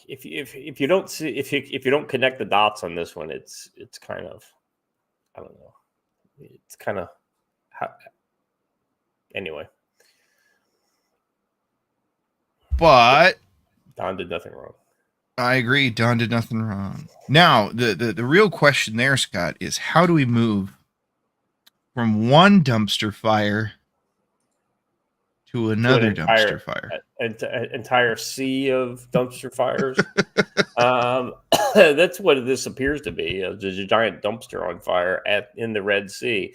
if you don't see if you don't connect the dots on this one, it's kind of, I don't know. It's kind of. Anyway, but Don did nothing wrong. I agree. Don did nothing wrong. Now, the real question there, Scott, is how do we move from one dumpster fire to another dumpster fire? Entire sea of dumpster fires. That's what this appears to be. There's a giant dumpster on fire in the Red Sea.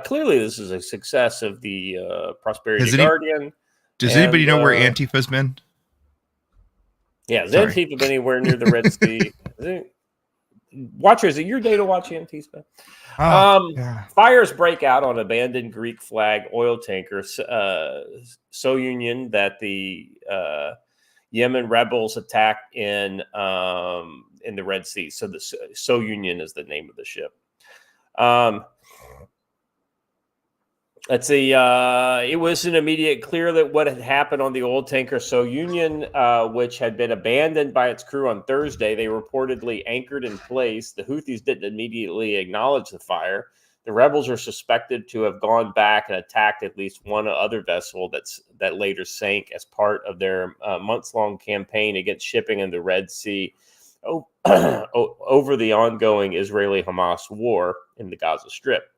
Clearly, this is a success of the Prosperity Guardian. Does anybody know where Antifa's been? Yeah, has Antifa been anywhere near the Red Sea? Watcher, is it your day to watch Antifa? Yeah. Fires break out on abandoned Greek flag oil tanker Soyunion that the Yemen rebels attacked in the Red Sea. So the Soyunion is the name of the ship. Let's see. It wasn't immediate clear that what had happened on the oil tanker Soyunion, which had been abandoned by its crew on Thursday. They reportedly anchored in place. The Houthis didn't immediately acknowledge the fire. The rebels are suspected to have gone back and attacked at least one other vessel that later sank as part of their months-long campaign against shipping in the Red Sea over the ongoing Israeli-Hamas war in the Gaza Strip.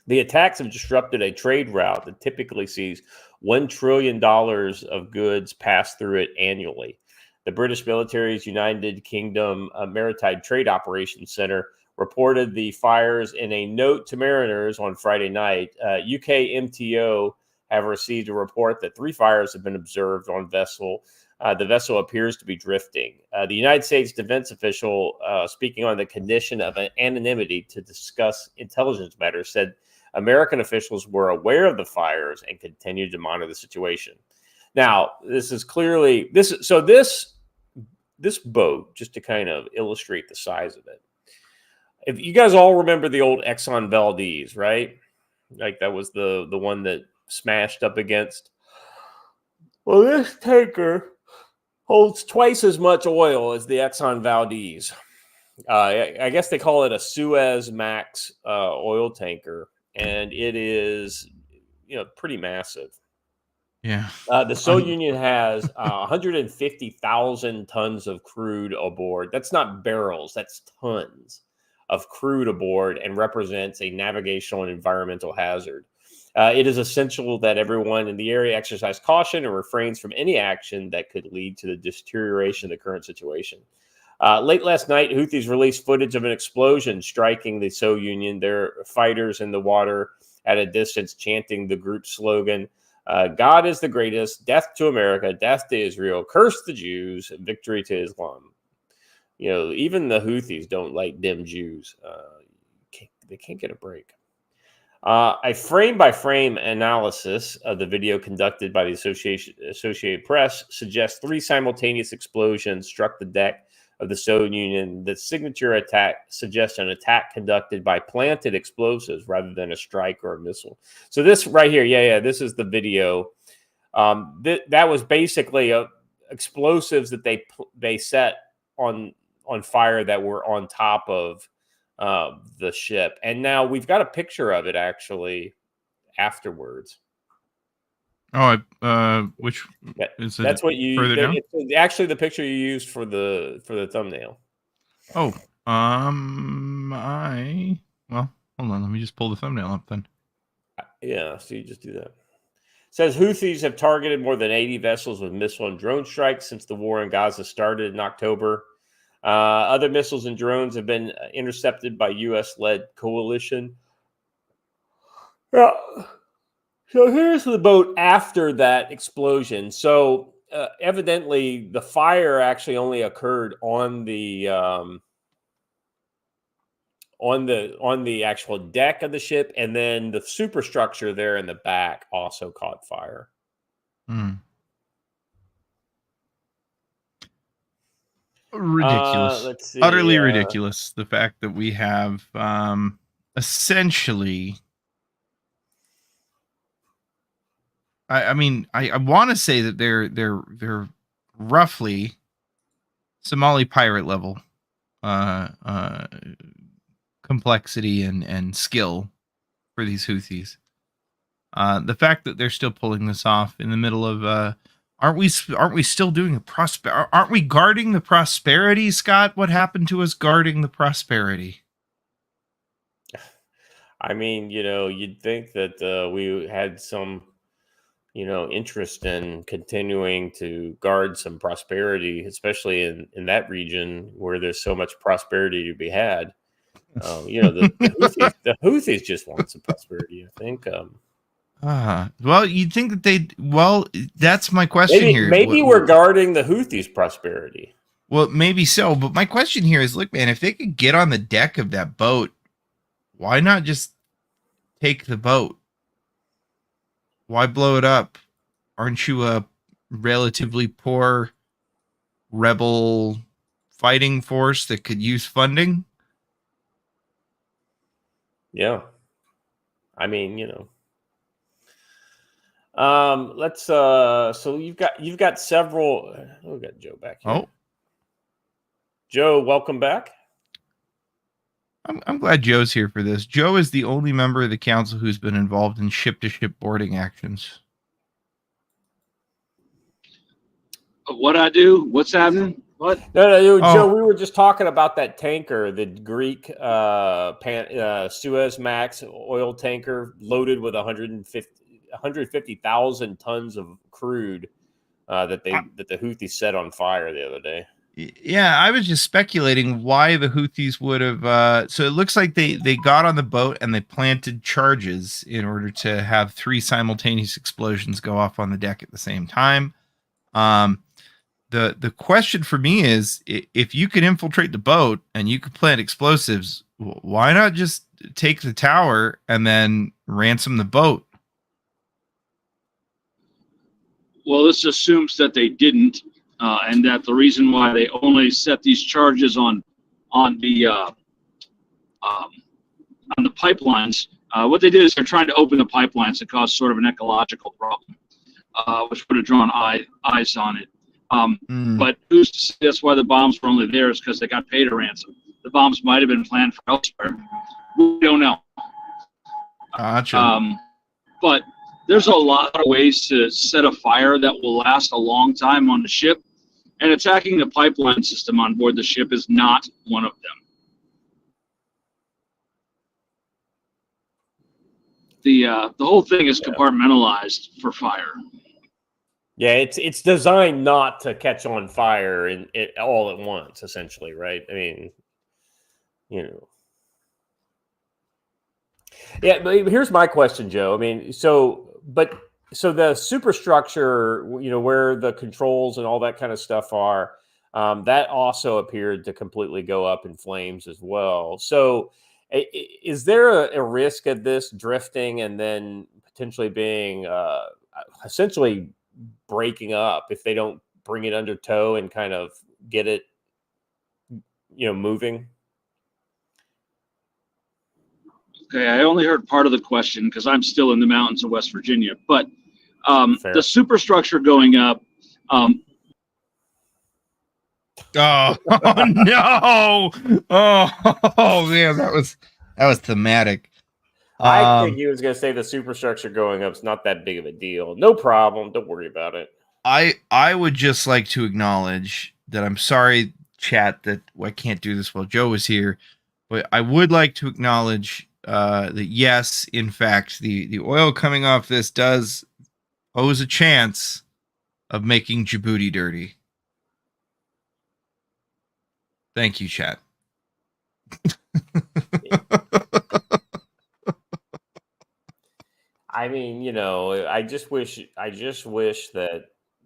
The attacks have disrupted a trade route that typically sees $1 trillion of goods pass through it annually. The British military's United Kingdom Maritime Trade Operations Center reported the fires in a note to mariners on Friday night. UK MTO have received a report that 3 fires have been observed on vessel. The vessel appears to be drifting. The United States defense official, speaking on the condition of anonymity to discuss intelligence matters, said American officials were aware of the fires and continued to monitor the situation. Now, this is clearly this boat, just to kind of illustrate the size of it. If you guys all remember the old Exxon Valdez, right? Like that was the one that smashed up against. Well, this tanker holds twice as much oil as the Exxon Valdez. I guess they call it a Suez Max oil tanker. And it is, pretty massive. Yeah. The Soyunion has 150,000 tons of crude aboard. That's not barrels, that's tons of crude aboard and represents a navigational and environmental hazard. It is essential that everyone in the area exercise caution and refrains from any action that could lead to the deterioration of the current situation. Late last night, Houthis released footage of an explosion striking the Soyunion. Their fighters in the water at a distance chanting the group's slogan, God is the greatest, death to America, death to Israel, curse the Jews, victory to Islam. Even the Houthis don't like them Jews. They can't get a break. A frame-by-frame analysis of the video conducted by the Associated Press suggests 3 simultaneous explosions struck the deck of the Soyunion. The signature attack suggests an attack conducted by planted explosives rather than a strike or a missile. So this right here, this is the video. That was basically explosives that they set on fire that were on top of the ship. And now we've got a picture of it actually afterwards. Which is That's what you. further down? It's actually the picture you used for the thumbnail. Oh, well, hold on. Let me just pull the thumbnail up then. Yeah, so you just do that. Says Houthis have targeted more than 80 vessels with missile and drone strikes since the war in Gaza started in October. Other missiles and drones have been intercepted by U.S.-led coalition. Yeah. So here's the boat after that explosion. So evidently, the fire actually only occurred on the actual deck of the ship, and then the superstructure there in the back also caught fire. Ridiculous. Let's see. Utterly ridiculous. The fact that we have essentially. I mean, I want to say that they're roughly Somali pirate level complexity and skill for these Houthis. The fact that they're still pulling this off in the middle of aren't we still doing aren't we guarding the prosperity, Scott? What happened to us guarding the prosperity? I mean, you'd think that we had some interest in continuing to guard some prosperity, especially in that region where there's so much prosperity to be had. The Houthis just want some prosperity, I think. Well, you'd think that that's my question here. Maybe we're guarding the Houthis' prosperity. Well, maybe so, but my question here is, look, man, if they could get on the deck of that boat, why not just take the boat? Why blow it up? Aren't you a relatively poor rebel fighting force that could use funding? Yeah. I mean, let's so you've got several. We got Joe back here. Oh. Joe, welcome back. I'm glad Joe's here for this. Joe is the only member of the council who's been involved in ship-to-ship boarding actions. What I do? What's happening? What? No, Joe. We were just talking about that tanker, the Greek Suez Max oil tanker, loaded with 150,000 tons of crude that the Houthis set on fire the other day. Yeah, I was just speculating why the Houthis would have. So it looks like they got on the boat and they planted charges in order to have 3 simultaneous explosions go off on the deck at the same time. The question for me is, if you can infiltrate the boat and you can plant explosives, why not just take the tower and then ransom the boat? Well, this assumes that they didn't. And that the reason why they only set these charges on the pipelines, what they did is they're trying to open the pipelines to cause sort of an ecological problem, which would have drawn eyes on it. But who's to say that's why the bombs were only there is because they got paid a ransom. The bombs might have been planned for elsewhere. We don't know. Gotcha. But there's a lot of ways to set a fire that will last a long time on the ship. And attacking the pipeline system on board the ship is not one of them. The whole thing is compartmentalized for fire. Yeah, it's designed not to catch on fire all at once, essentially, right? I mean, Yeah, but here's my question, Joe. I mean, so the superstructure, where the controls and all that kind of stuff are, that also appeared to completely go up in flames as well. So is there a risk of this drifting and then potentially being essentially breaking up if they don't bring it under tow and kind of get it, moving? Okay, I only heard part of the question because I'm still in the mountains of West Virginia. But the superstructure going up. Oh no! Oh man, that was thematic. I think he was going to say the superstructure going up is not that big of a deal. No problem. Don't worry about it. I would just like to acknowledge that I'm sorry, chat, that I can't do this while Joe is here, but I would like to acknowledge that yes, in fact, the oil coming off this does pose a chance of making Djibouti dirty. Thank you, chat. I mean, you know, I just wish that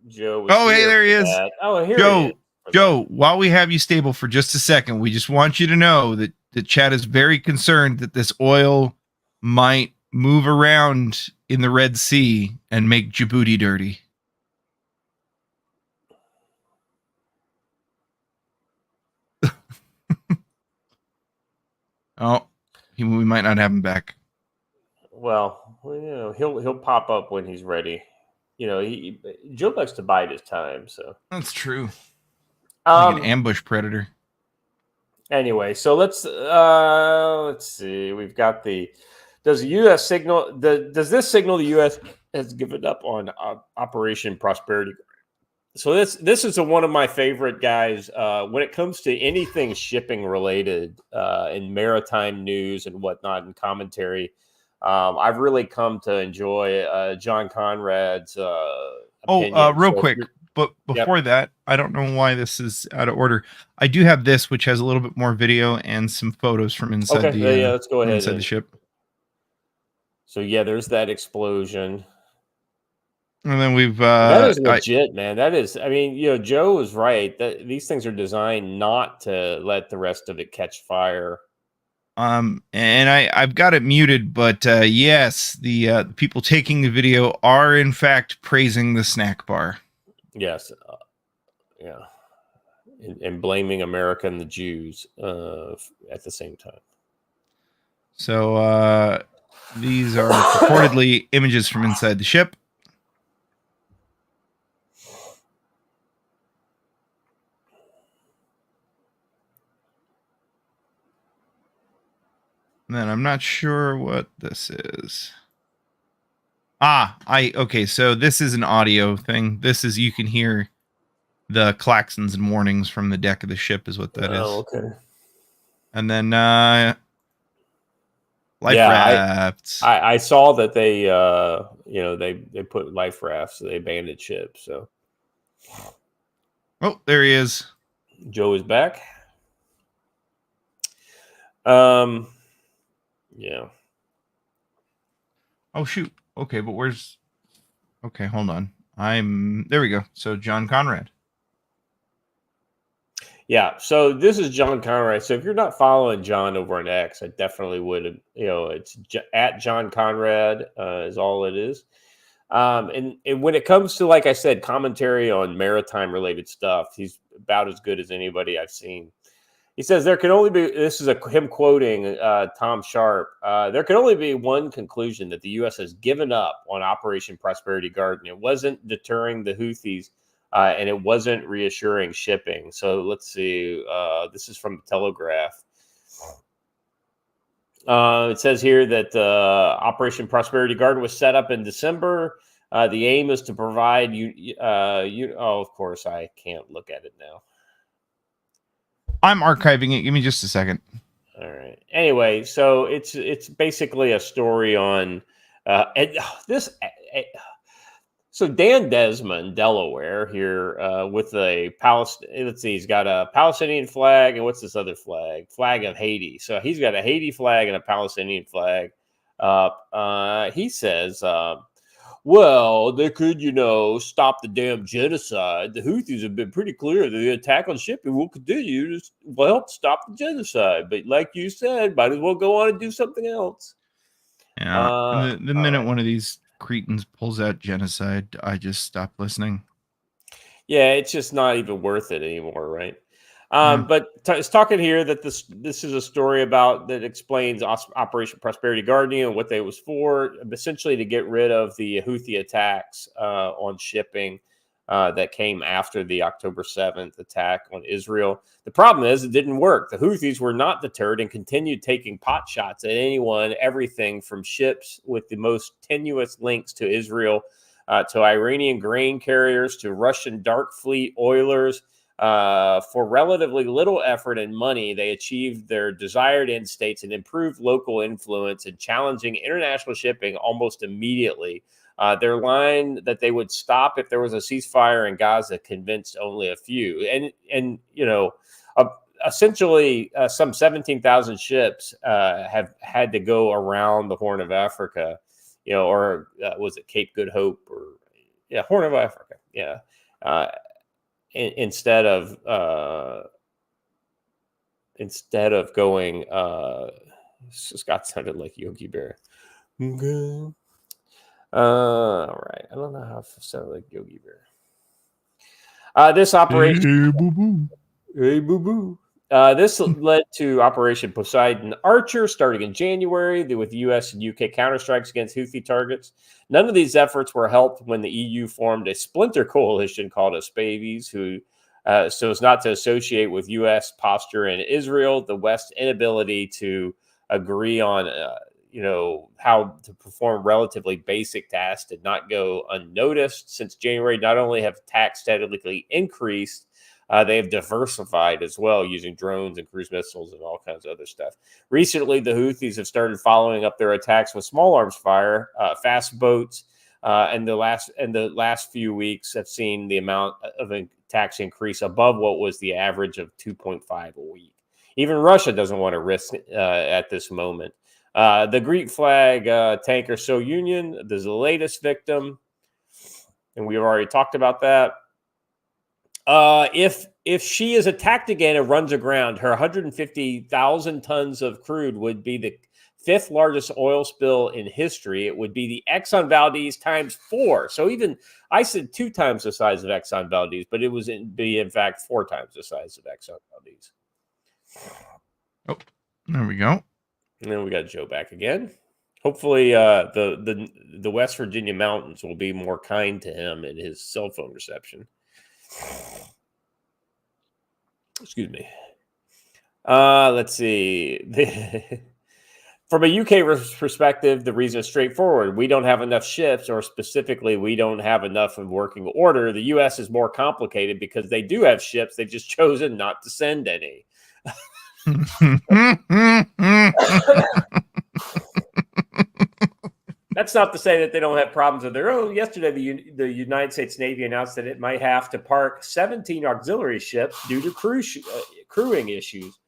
Joe was Oh, hey, here there he for is. that. Oh, here Joe, he is. Joe, while we have you stable for just a second, we just want you to know that the chat is very concerned that this oil might move around in the Red Sea and make Djibouti dirty. Oh, we might not have him back. Well, you know, he'll pop up when he's ready. You know, Joe likes to bide his time, so That's true. Like an ambush predator. Anyway, so let's see. We've got does the U.S. signal does this signal the U.S. has given up on Operation Prosperity? So this is one of my favorite guys when it comes to anything shipping related in maritime news and whatnot and commentary. I've really come to enjoy John Conrad's opinion. Real quick, but before that, I don't know why this is out of order. I do have this, which has a little bit more video and some photos from inside let's go ahead inside the ship. So yeah, there's that explosion. And then we've that is legit, man. That is, I mean, you know, Joe was right. That these things are designed not to let the rest of it catch fire. And I've got it muted, but yes, the people taking the video are in fact praising the snack bar. Yes, yeah, and blaming America and the Jews at the same time. So these are purportedly images from inside the ship. And then I'm not sure what this is. Okay, so this is an audio thing. This is, you can hear the klaxons and warnings from the deck of the ship is what that is. Okay. And then life rafts. I saw that they they put life rafts, so they abandoned ship. So there he is. Joe is back. Yeah. Oh shoot. Okay, but where's? Okay, hold on. There we go. So John Conrad. Yeah. So this is John Conrad. So if you're not following John over on X, I definitely would. You know, it's at John Conrad is all it is. And when it comes to, like I said, commentary on maritime related stuff, he's about as good as anybody I've seen. He says there can only be, this is him quoting Tom Sharp, there can only be one conclusion, that the U.S. has given up on Operation Prosperity Guardian. It wasn't deterring the Houthis, and it wasn't reassuring shipping. So let's see. This is from the Telegraph. It says here that Operation Prosperity Guardian was set up in December. The aim is to provide of course, I can't look at it now. I'm archiving it. Give me just a second. All right. Anyway, so it's basically a story on So Dan Desmond, Delaware, here with a Palestinian. Let's see, he's got a Palestinian flag, and what's this other flag? Flag of Haiti. So he's got a Haiti flag and a Palestinian flag. He says, well, they could, stop the damn genocide. The Houthis have been pretty clear that the attack on shipping will continue to help stop the genocide. But like you said, might as well go on and do something else. Yeah. The minute one of these cretins pulls out genocide, I just stop listening. Yeah, it's just not even worth it anymore, right? But it's talking here that this is a story about that explains Operation Prosperity Guardian, what they was for, essentially to get rid of the Houthi attacks on shipping. that came after the October 7th attack on Israel. The problem is it didn't work. The Houthis were not deterred and continued taking pot shots at anyone, everything from ships with the most tenuous links to Israel, to Iranian grain carriers, to Russian dark fleet oilers. For relatively little effort and money, they achieved their desired end states and improved local influence and challenging international shipping almost immediately. Their line that they would stop if there was a ceasefire in Gaza convinced only a few. And essentially some 17,000 ships have had to go around the Horn of Africa, or was it Cape Good Hope Horn of Africa. Yeah. Instead of going, Scott sounded like Yogi Bear. Okay. All right. I don't know how to sound like Yogi Bear. This operation. Hey, boo boo. This led to Operation Poseidon Archer starting in January with U.S. and UK counterstrikes against Houthi targets. None of these efforts were helped when the EU formed a splinter coalition called Aspavies, so as not to associate with U.S. posture in Israel. The West's inability to agree on, how to perform relatively basic tasks did not go unnoticed. Since January, not only have attacks steadily increased, they have diversified as well, using drones and cruise missiles and all kinds of other stuff. Recently, the Houthis have started following up their attacks with small arms fire, fast boats, and the last few weeks have seen the amount of attacks increase above what was the average of 2.5 a week. Even Russia doesn't want to risk at this moment. The Greek flag tanker Soyunion is the latest victim, and we've already talked about that. If she is attacked again and runs aground, her 150,000 tons of crude would be the 5th largest oil spill in history. It would be the Exxon Valdez times 4. So even I said 2 times the size of Exxon Valdez, but it was in fact 4 times the size of Exxon Valdez. Oh, there we go. And then we got Joe back again. Hopefully, the West Virginia mountains will be more kind to him in his cell phone reception. Excuse me. Let's see. From a UK perspective, the reason is straightforward. We don't have enough ships, or specifically, we don't have enough in working order. The US is more complicated because they do have ships. They've just chosen not to send any. That's not to say that they don't have problems of their own. Yesterday, the United States Navy announced that it might have to park 17 auxiliary ships due to crewing issues.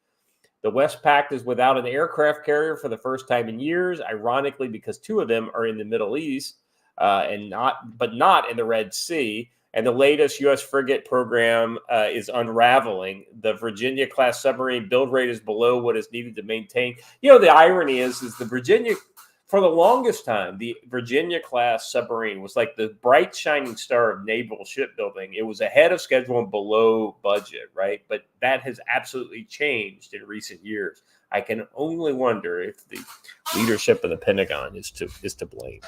The Westpac is without an aircraft carrier for the first time in years, ironically, because 2 of them are in the Middle East but not in the Red Sea. And the latest U.S. frigate program is unraveling. The Virginia-class submarine build rate is below what is needed to maintain. The irony is the Virginia, for the longest time, the Virginia-class submarine was like the bright, shining star of naval shipbuilding. It was ahead of schedule and below budget, right? But that has absolutely changed in recent years. I can only wonder if the leadership of the Pentagon is to blame.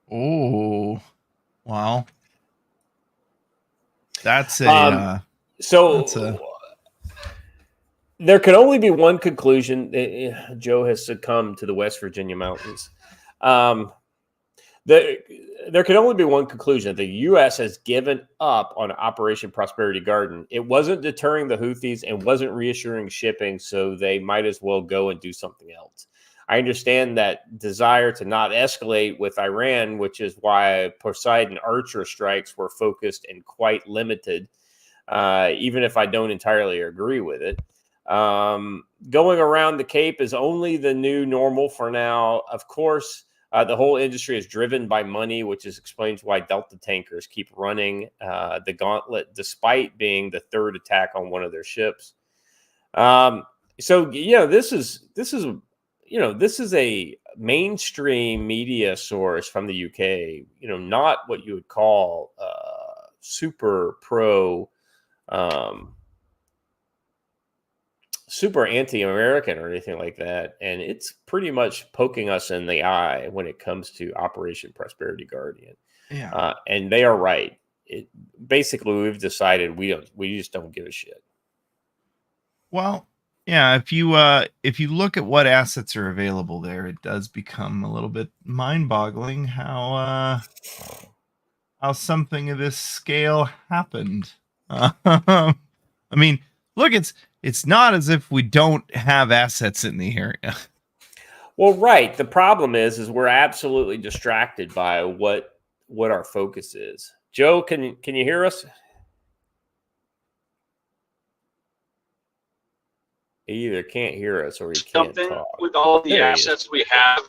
Oh, wow. That's there could only be one conclusion. Joe has succumbed to the West Virginia mountains. There could only be one conclusion. The U.S. has given up on Operation Prosperity Guardian. It wasn't deterring the Houthis and wasn't reassuring shipping, so they might as well go and do something else. I understand that desire to not escalate with Iran, which is why Poseidon Archer strikes were focused and quite limited, even if I don't entirely agree with it. Going around the Cape is only the new normal for now. Of course, the whole industry is driven by money, which explains why Delta tankers keep running the gauntlet, despite being the 3rd attack on one of their ships. This is a mainstream media source from the UK, not what you would call super pro, super anti-American or anything like that. And it's pretty much poking us in the eye when it comes to Operation Prosperity Guardian. Yeah. And they are right. basically we've decided we just don't give a shit. Well, yeah, if you look at what assets are available there, it does become a little bit mind-boggling how something of this scale happened. I mean, look, it's not as if we don't have assets in the area. Well, right. The problem is we're absolutely distracted by what our focus is. Joe, can you hear us? He either can't hear us or he can't talk. With all the assets we have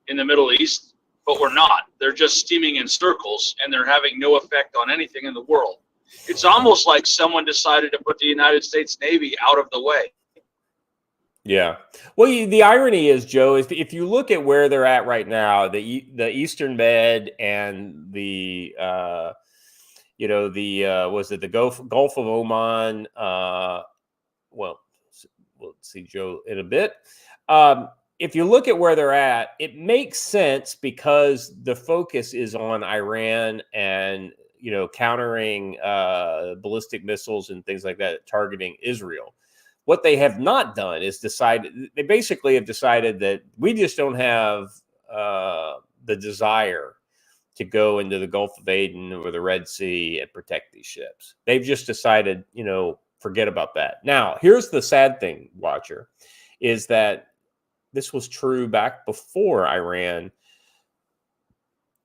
in the Middle East, but we're not. They're just steaming in circles, and they're having no effect on anything in the world. It's almost like someone decided to put the United States Navy out of the way. Yeah. Well, the irony is, Joe, is if you look at where they're at right now, the Eastern Med and the was it the Gulf of Oman? Well, we'll see Joe in a bit. If you look at where they're at, it makes sense because the focus is on Iran and countering ballistic missiles and things like that, targeting Israel. What they have not done is they basically have decided that we just don't have the desire to go into the Gulf of Aden or the Red Sea and protect these ships. They've just decided, forget about that. Now, here's the sad thing, Watcher, is that this was true back before Iran,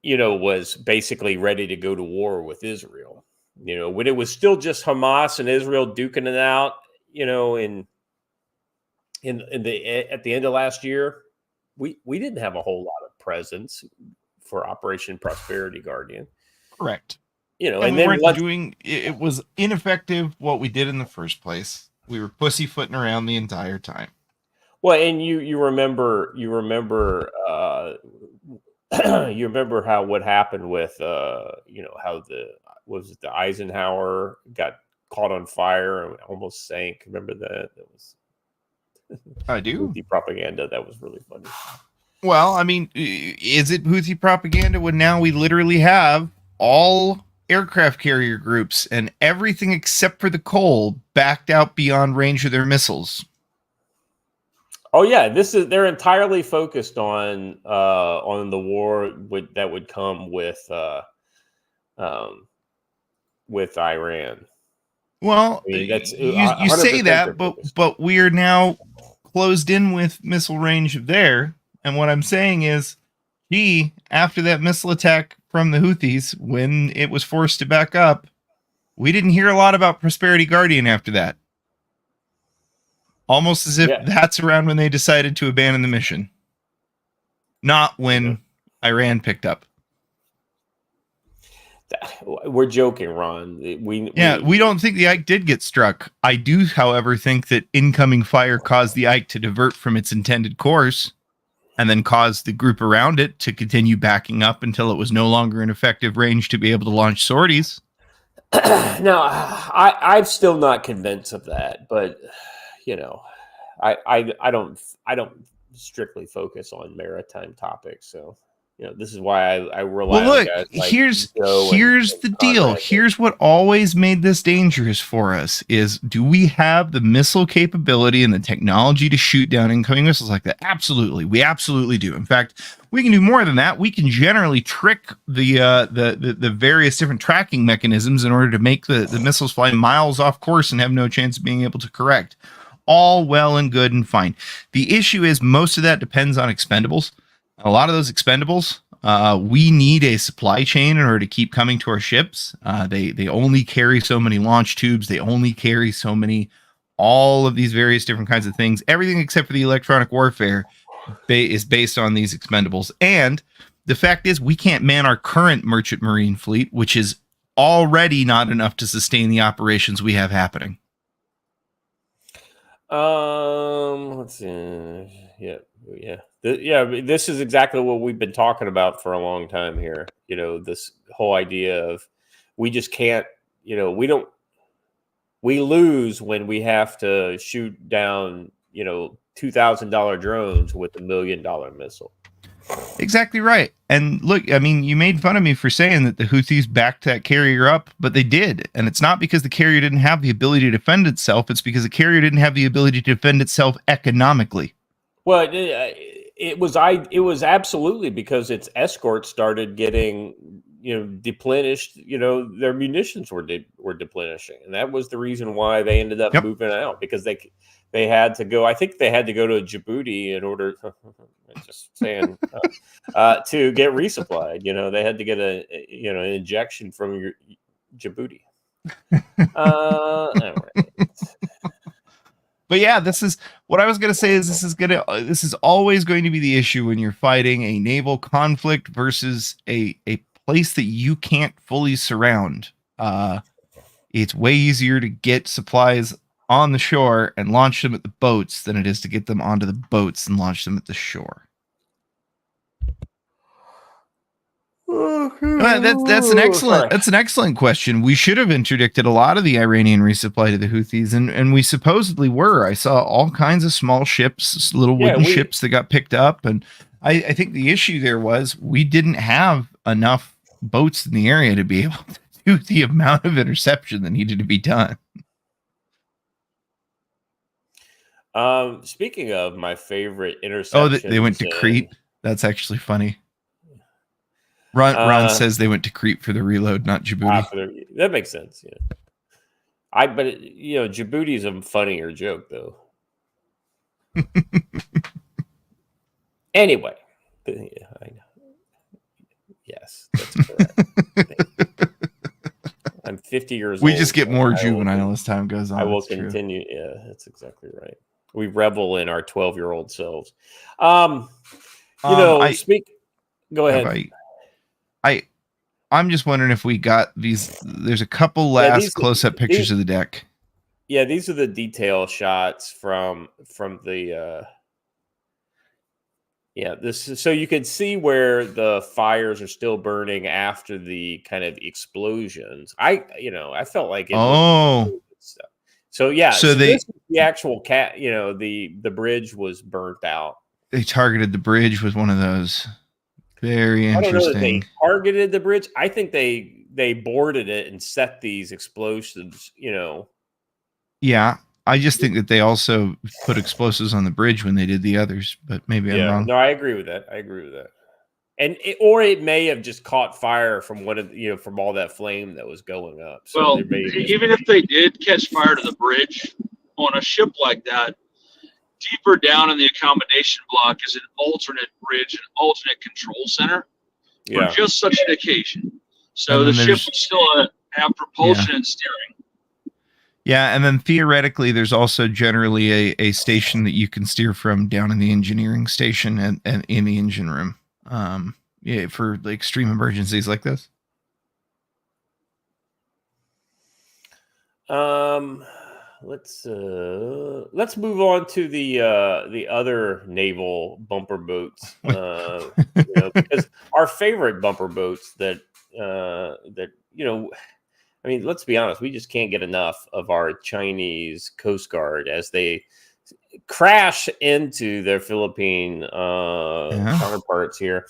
was basically ready to go to war with Israel. When it was still just Hamas and Israel duking it out, at the end of last year, we didn't have a whole lot of presence for Operation Prosperity Guardian. Correct. And we then weren't it was ineffective what we did in the first place. We were pussyfooting around the entire time. Well, and you remember you remember how what happened with how the Eisenhower got caught on fire and almost sank. Remember that? That was I do. Houthi propaganda. That was really funny. Well, I mean, is it Houthi propaganda when now we literally have all aircraft carrier groups and everything except for the coal backed out beyond range of their missiles? Oh yeah, they're entirely focused on the war that would come with Iran. Well, I mean, that's you say that, but we are now closed in with missile range of there. And what I'm saying is, after that missile attack from the Houthis, when it was forced to back up, we didn't hear a lot about Prosperity Guardian after that. Almost as if that's around when they decided to abandon the mission. Not when Iran picked up. We're joking, Ron. We don't think the Ike did get struck. I do, however, think that incoming fire caused the Ike to divert from its intended course and then caused the group around it to continue backing up until it was no longer in effective range to be able to launch sorties. No, I'm still not convinced of that, but I don't strictly focus on maritime topics, so this is why I rely on guys like here's the deal. Conrad. Here's what always made this dangerous for us is, do we have the missile capability and the technology to shoot down incoming missiles like that? Absolutely. We absolutely do. In fact, we can do more than that. We can generally trick the various different tracking mechanisms in order to make the missiles fly miles off course and have no chance of being able to correct. All well and good and fine. The issue is most of that depends on expendables. A lot of those expendables, we need a supply chain in order to keep coming to our ships. They only carry so many launch tubes. They only carry so many, all of these various different kinds of things. Everything except for the electronic warfare is based on these expendables. And the fact is, we can't man our current merchant marine fleet, which is already not enough to sustain the operations we have happening. Let's see. This is exactly what we've been talking about for a long time here. This whole idea of we just can't. We lose when we have to shoot down $2,000 drones with $1 million missile. Exactly right. And look, I mean, you made fun of me for saying that the Houthis backed that carrier up, but they did. And it's not because the carrier didn't have the ability to defend itself. It's because the carrier didn't have the ability to defend itself economically. Well, it was absolutely because its escorts started getting deplenished. Their munitions were deplenishing, and that was the reason why they ended up moving out, because they had to go. I think they had to go to Djibouti in order. Just saying to get resupplied. They had to get an injection from your Djibouti. Anyway. But yeah, this is what I was going to say is this is always going to be the issue when you're fighting a naval conflict versus a place that you can't fully surround. It's way easier to get supplies on the shore and launch them at the boats than it is to get them onto the boats and launch them at the shore. That's an excellent question. We should have interdicted a lot of the Iranian resupply to the Houthis, and we supposedly were. I saw all kinds of small ships, little wooden ships that got picked up, and I think the issue there was we didn't have enough boats in the area to be able to do the amount of interception that needed to be done. Speaking of my favorite interception, they went to Crete. That's actually funny. Ron says they went to Crete for the reload, not Djibouti. That makes sense. Yeah. But Djibouti is a funnier joke, though. Anyway, yeah, I know. Yes, that's correct. I'm 50 years old. We just get more juvenile as time goes on. I will continue. True. Yeah, that's exactly right. We revel in our 12-year-old selves. Go ahead. I'm just wondering if we got these. There's a couple last close-up pictures of the deck. Yeah, these are the detail shots from the. So you can see where the fires are still burning after the kind of explosions. I felt like it. Oh. So yeah. So the actual the bridge was burnt out. They targeted the bridge with one of those. Very interesting. I don't know that they targeted the bridge. I think they boarded it and set these explosives, Yeah, I just think that they also put explosives on the bridge when they did the others, but maybe I'm wrong. No, I agree with that. And it may have just caught fire from from all that flame that was going up. So even if they did catch fire to the bridge on a ship like that, deeper down in the accommodation block is an alternate bridge, an alternate control center for just such an occasion. So the ship would still have propulsion and steering. Yeah, and then theoretically, there's also generally a station that you can steer from down in the engineering station and in the engine room. For the extreme emergencies like this. Let's move on to the other naval bumper boats, because our favorite bumper boats that I mean, let's be honest, we just can't get enough of our Chinese Coast Guard as they crash into their Philippine counterparts here.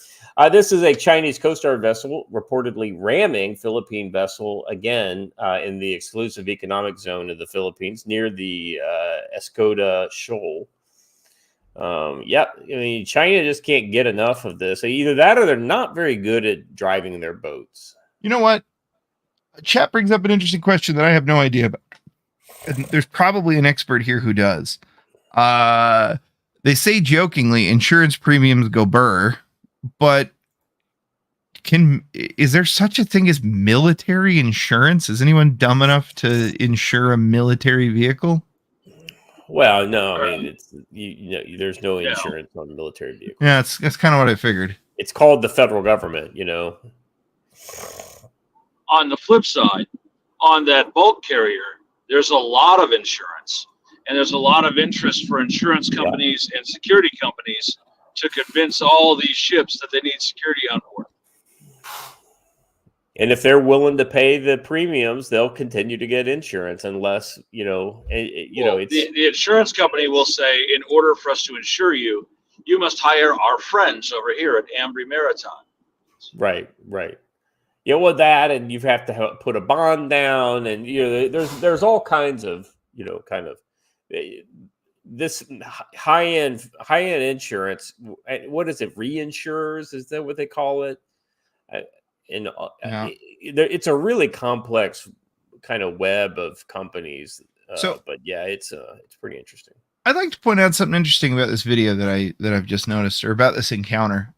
This is a Chinese Coast Guard vessel reportedly ramming Philippine vessel again in the exclusive economic zone of the Philippines near the Escalation Shoal. I mean, China just can't get enough of this. Either that or they're not very good at driving their boats. You know what? Chat brings up an interesting question that I have no idea about. And there's probably an expert here who does. They say jokingly insurance premiums go burr, but is there such a thing as military insurance? Is anyone dumb enough to insure a military vehicle? Well, no, I mean, it's there's no insurance on the military vehicle. Yeah, that's kind of what I figured. It's called the federal government, On the flip side, on that bulk carrier, there's a lot of insurance, and there's a lot of interest for insurance companies and security companies to convince all these ships that they need security on board. And if they're willing to pay the premiums, they'll continue to get insurance unless, the insurance company will say, in order for us to insure you, you must hire our friends over here at Ambry Maritime. Right. Yeah, well, that, and you have to put a bond down, and there's all kinds of kind of this high end insurance. What is it? Reinsurers? Is that what they call it? It's a really complex kind of web of companies. But yeah, it's pretty interesting. I'd like to point out something interesting about this video that I've just noticed, or about this encounter.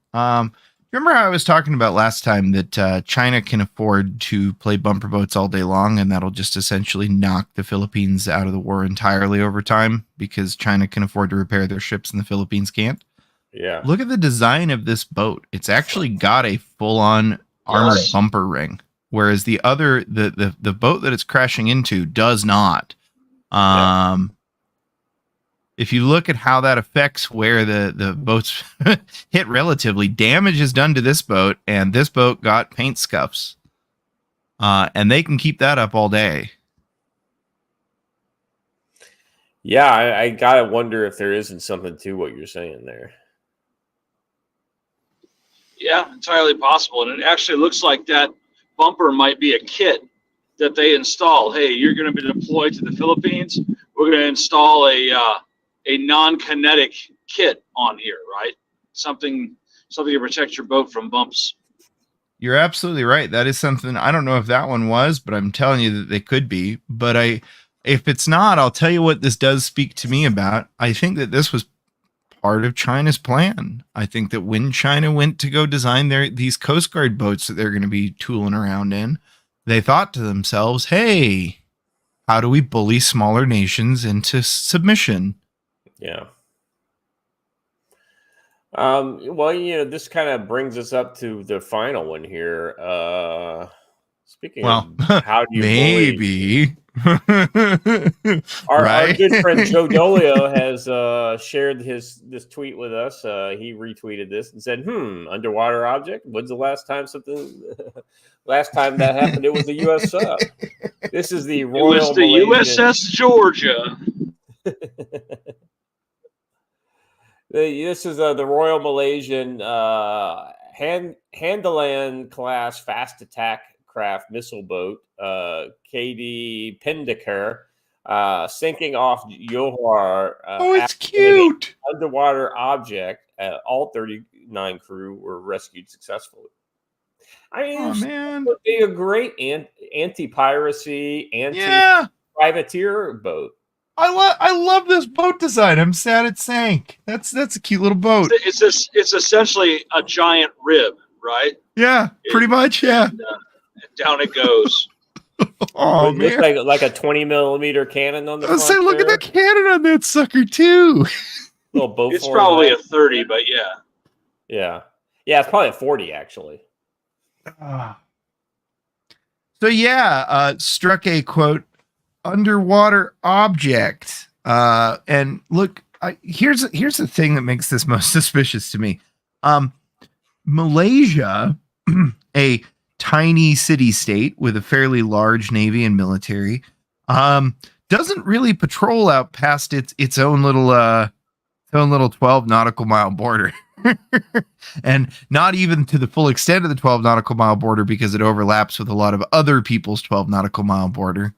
Remember how I was talking about last time that China can afford to play bumper boats all day long, and that'll just essentially knock the Philippines out of the war entirely over time because China can afford to repair their ships and the Philippines can't? Yeah. Look at the design of this boat. It's actually got a full-on armored bumper ring, whereas the other, the boat that it's crashing into does not. If you look at how that affects where the boats hit relatively, damage is done to this boat, and this boat got paint scuffs. And they can keep that up all day. Yeah, I gotta wonder if there isn't something to what you're saying there. Yeah, entirely possible. And it actually looks like that bumper might be a kit that they install. Hey, you're going to be deployed to the Philippines. We're going to install a non-kinetic kit on here, right? Something to protect your boat from bumps. You're absolutely right. That is something. I don't know if that one was, but I'm telling you that they could be. But if it's not, I'll tell you what this does speak to me about. I think that this was part of China's plan. I think that when China went to go design these Coast Guard boats that they're going to be tooling around in, they thought to themselves, hey, how do we bully smaller nations into submission? Yeah. Well, this kind of brings us up to the final one here. Speaking of how do you maybe our good friend Joe Dolio has shared this tweet with us. He retweeted this and said, underwater object. When's the last time that happened? It was the U.S. sub. This is the Royal It was the Malaysian... USS Georgia. This is the Royal Malaysian Handalan class fast attack craft missile boat, KD Pendekar, sinking off Johor. It's cute. Underwater object. All 39 crew were rescued successfully. I mean, man, would be a great anti-piracy, anti-privateer boat. I love this boat design. I'm sad it sank. That's a cute little boat. It's essentially a giant rib, right? Yeah, pretty much. Yeah. And down it goes. Oh, it man. looks like a 20 millimeter cannon on the front. Say, look at the cannon on that sucker too. Little boat. It's probably a 30, but yeah. It's probably a 40 actually. So struck a quote underwater object. And look, here's the thing that makes this most suspicious to me. Malaysia, a tiny city state with a fairly large navy and military, doesn't really patrol out past its own little 12 nautical mile border. And not even to the full extent of the 12 nautical mile border, because it overlaps with a lot of other people's 12 nautical mile border.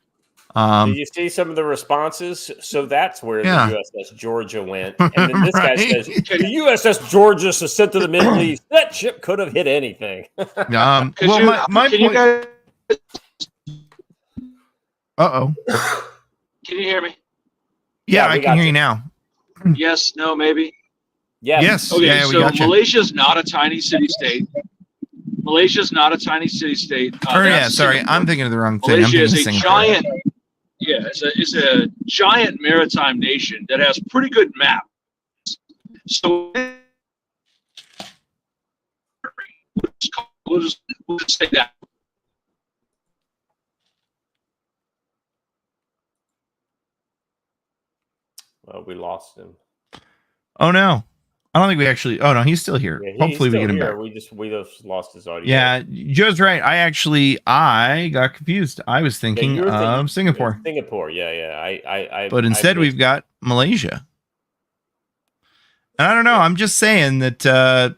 Did you see some of the responses? So that's where the USS Georgia went. And then this guy says, the USS Georgia is sent to the Middle East. That ship could have hit anything. my point... you guys... Uh-oh. Can you hear me? Yeah, I can hear you now. Yes, no, maybe? Yeah. Yes. Okay, yeah, so Malaysia's not a tiny city-state. Malaysia's not a tiny city-state. Sorry, I'm thinking of the wrong thing. Malaysia is a giant... Yeah, it's a giant maritime nation that has pretty good maps. So we'll just say that. Well, we lost him. Oh no. I don't think we actually. Oh no, he's still here. Yeah, hopefully we get him back. We just lost his audio. Yeah, Joe's right. I got confused. I was thinking of Singapore. Singapore, yeah. But instead we've got Malaysia. I don't know. I'm just saying that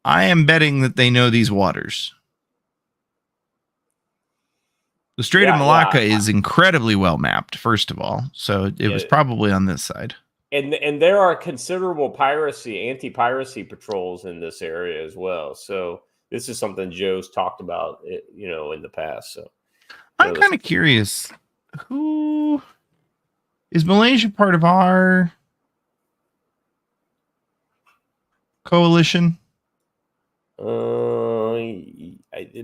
I am betting that they know these waters. The Strait of Malacca is incredibly well mapped, first of all. So it was probably on this side. And there are considerable anti-piracy patrols in this area as well. So this is something Joe's talked about, in the past. So I'm kind of curious, who is Malaysia part of our coalition?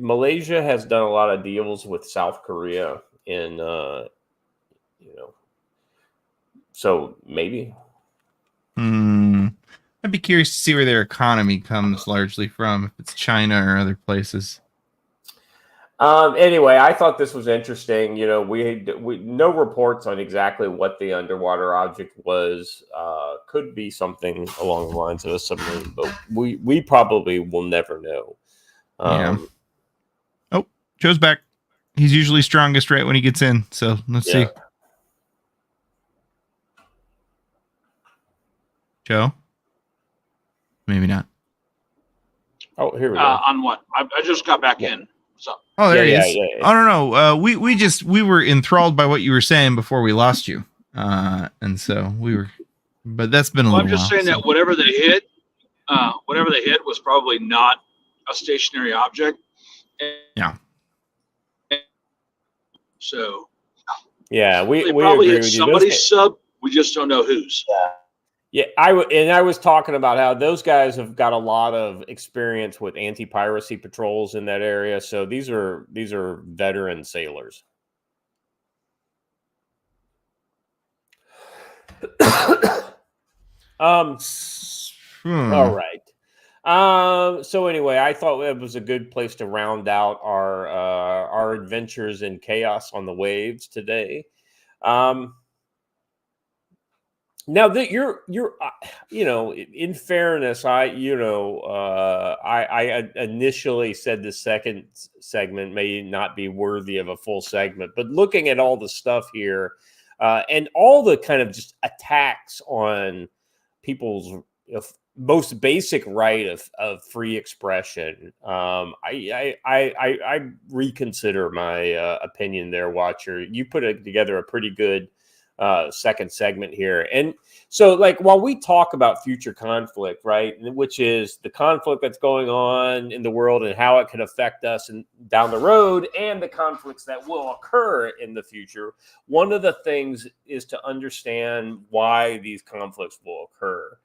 Malaysia has done a lot of deals with South Korea, and so maybe. I'd be curious to see where their economy comes largely from, if it's China or other places. Anyway, I thought this was interesting. We no reports on exactly what the underwater object was. Could be something along the lines of a submarine, but we probably will never know. Yeah. Oh, Joe's back. He's usually strongest right when he gets in. So let's see. Joe? Maybe not. Oh, here we go. On what? I just got back in. So. Oh, there he is. Yeah. Oh, no. We were enthralled by what you were saying before we lost you. And so we were, but that's been a little while. I'm just saying that whatever they hit was probably not a stationary object. Yeah. So. Yeah, we probably agree hit with you. Somebody's sub. We just don't know whose. Yeah, I was talking about how those guys have got a lot of experience with anti-piracy patrols in that area. So these are veteran sailors. All right. So anyway, I thought it was a good place to round out our adventures in chaos on the waves today. Now that you're in fairness, I initially said the second segment may not be worthy of a full segment, but looking at all the stuff here and all the kind of just attacks on people's most basic right of free expression, I reconsider my opinion there, Watcher. You put together a pretty good second segment here. And so, like, while we talk about future conflict, right, which is the conflict that's going on in the world and how it can affect us down the road, and the conflicts that will occur in the future, one of the things is to understand why these conflicts will occur.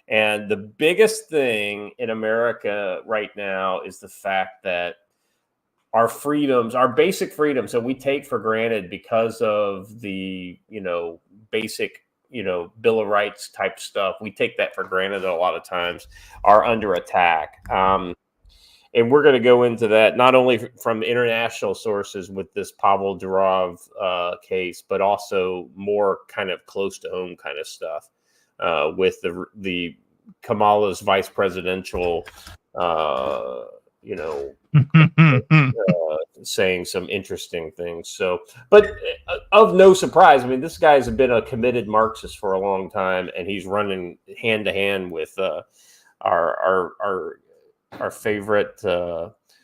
And the biggest thing in America right now is the fact that our freedoms, our basic freedoms that we take for granted because of the, basic, Bill of Rights type stuff, we take that for granted a lot of times, are under attack. And we're going to go into that not only from international sources with this Pavel Durov case, but also more kind of close to home kind of stuff with the Kamala's vice presidential saying some interesting things. So, but of no surprise, I mean, this guy's been a committed Marxist for a long time, and he's running hand to hand with our favorite.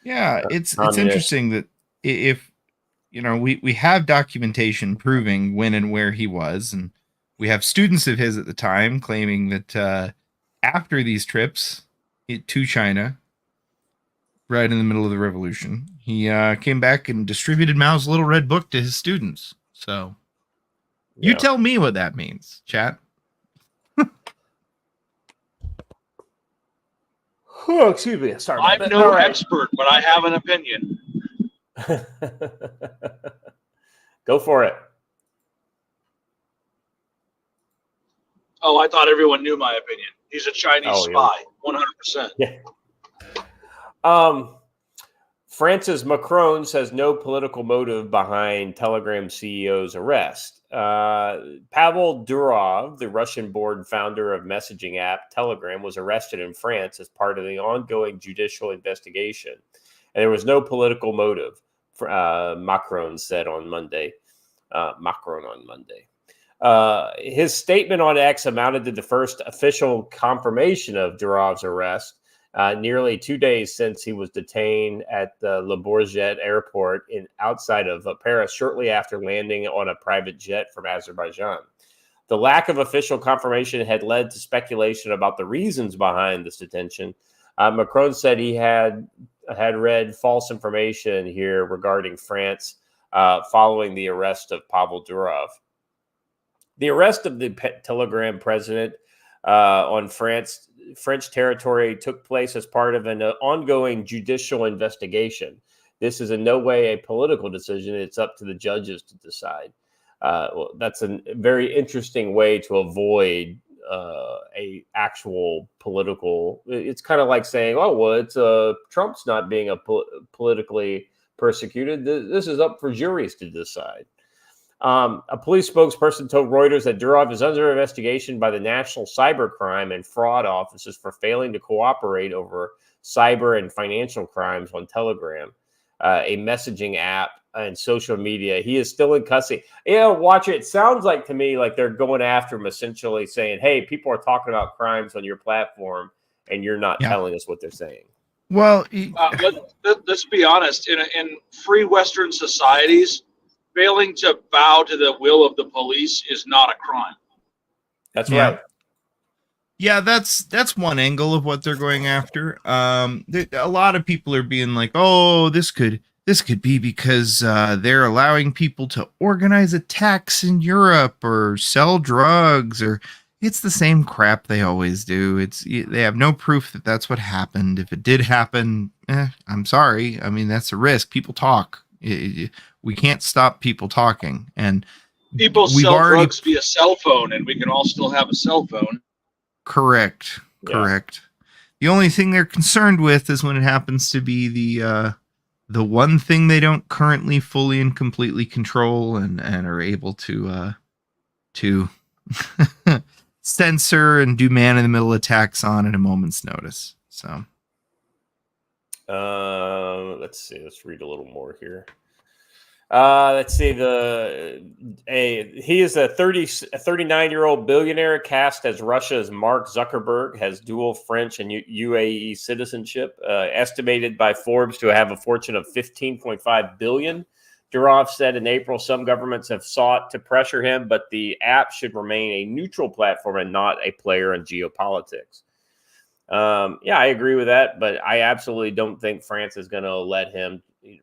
It's interesting that if we have documentation proving when and where he was, and we have students of his at the time claiming that after these trips to China, right in the middle of the revolution, he came back and distributed Mao's Little Red Book to his students. So you tell me what that means, chat. Oh, excuse me. Sorry. I'm no expert, but I have an opinion. Go for it. Oh, I thought everyone knew my opinion. He's a Chinese spy, 100%. Yeah. Francis Macron says no political motive behind Telegram CEO's arrest. Pavel Durov, the Russian-born founder of messaging app Telegram, was arrested in France as part of the ongoing judicial investigation. And there was no political motive, Macron said on Monday. His statement on X amounted to the first official confirmation of Durov's arrest, nearly 2 days since he was detained at the Le Bourget airport outside of Paris shortly after landing on a private jet from Azerbaijan. The lack of official confirmation had led to speculation about the reasons behind this detention. Macron said he had read false information here regarding France following the arrest of Pavel Durov. The arrest of the Telegram president on French territory took place as part of an ongoing judicial investigation. This is in no way a political decision. It's up to the judges to decide. Well, that's a very interesting way to avoid a actual political. It's kind of like saying, "Oh, well, it's Trump's not being politically persecuted. This is up for juries to decide." A police spokesperson told Reuters that Durov is under investigation by the National Cybercrime and Fraud Offices for failing to cooperate over cyber and financial crimes on Telegram, a messaging app and social media. He is still in custody. Yeah, watch it. It sounds like to me like they're going after him, essentially saying, "Hey, people are talking about crimes on your platform, and you're not telling us what they're saying." Well, let's be honest. In free Western societies, failing to bow to the will of the police is not a crime. That's right. Yeah, that's one angle of what they're going after. A lot of people are being like, "Oh, this could be because they're allowing people to organize attacks in Europe or sell drugs," or it's the same crap they always do. They have no proof that that's what happened. If it did happen, I'm sorry. I mean, that's a risk. People talk. We can't stop people talking, and people sell drugs via cell phone, and we can all still have a cell phone. Correct. The only thing they're concerned with is when it happens to be the one thing they don't currently fully and completely control and are able to censor and do man-in-the-middle attacks on at a moment's notice. So, let's see. Let's read a little more here. Let's see. He is a 39-year-old billionaire cast as Russia's Mark Zuckerberg, has dual French and UAE citizenship, estimated by Forbes to have a fortune of $15.5 billion. Durov said in April some governments have sought to pressure him, but the app should remain a neutral platform and not a player in geopolitics. Yeah, I agree with that, but I absolutely don't think France is going to let him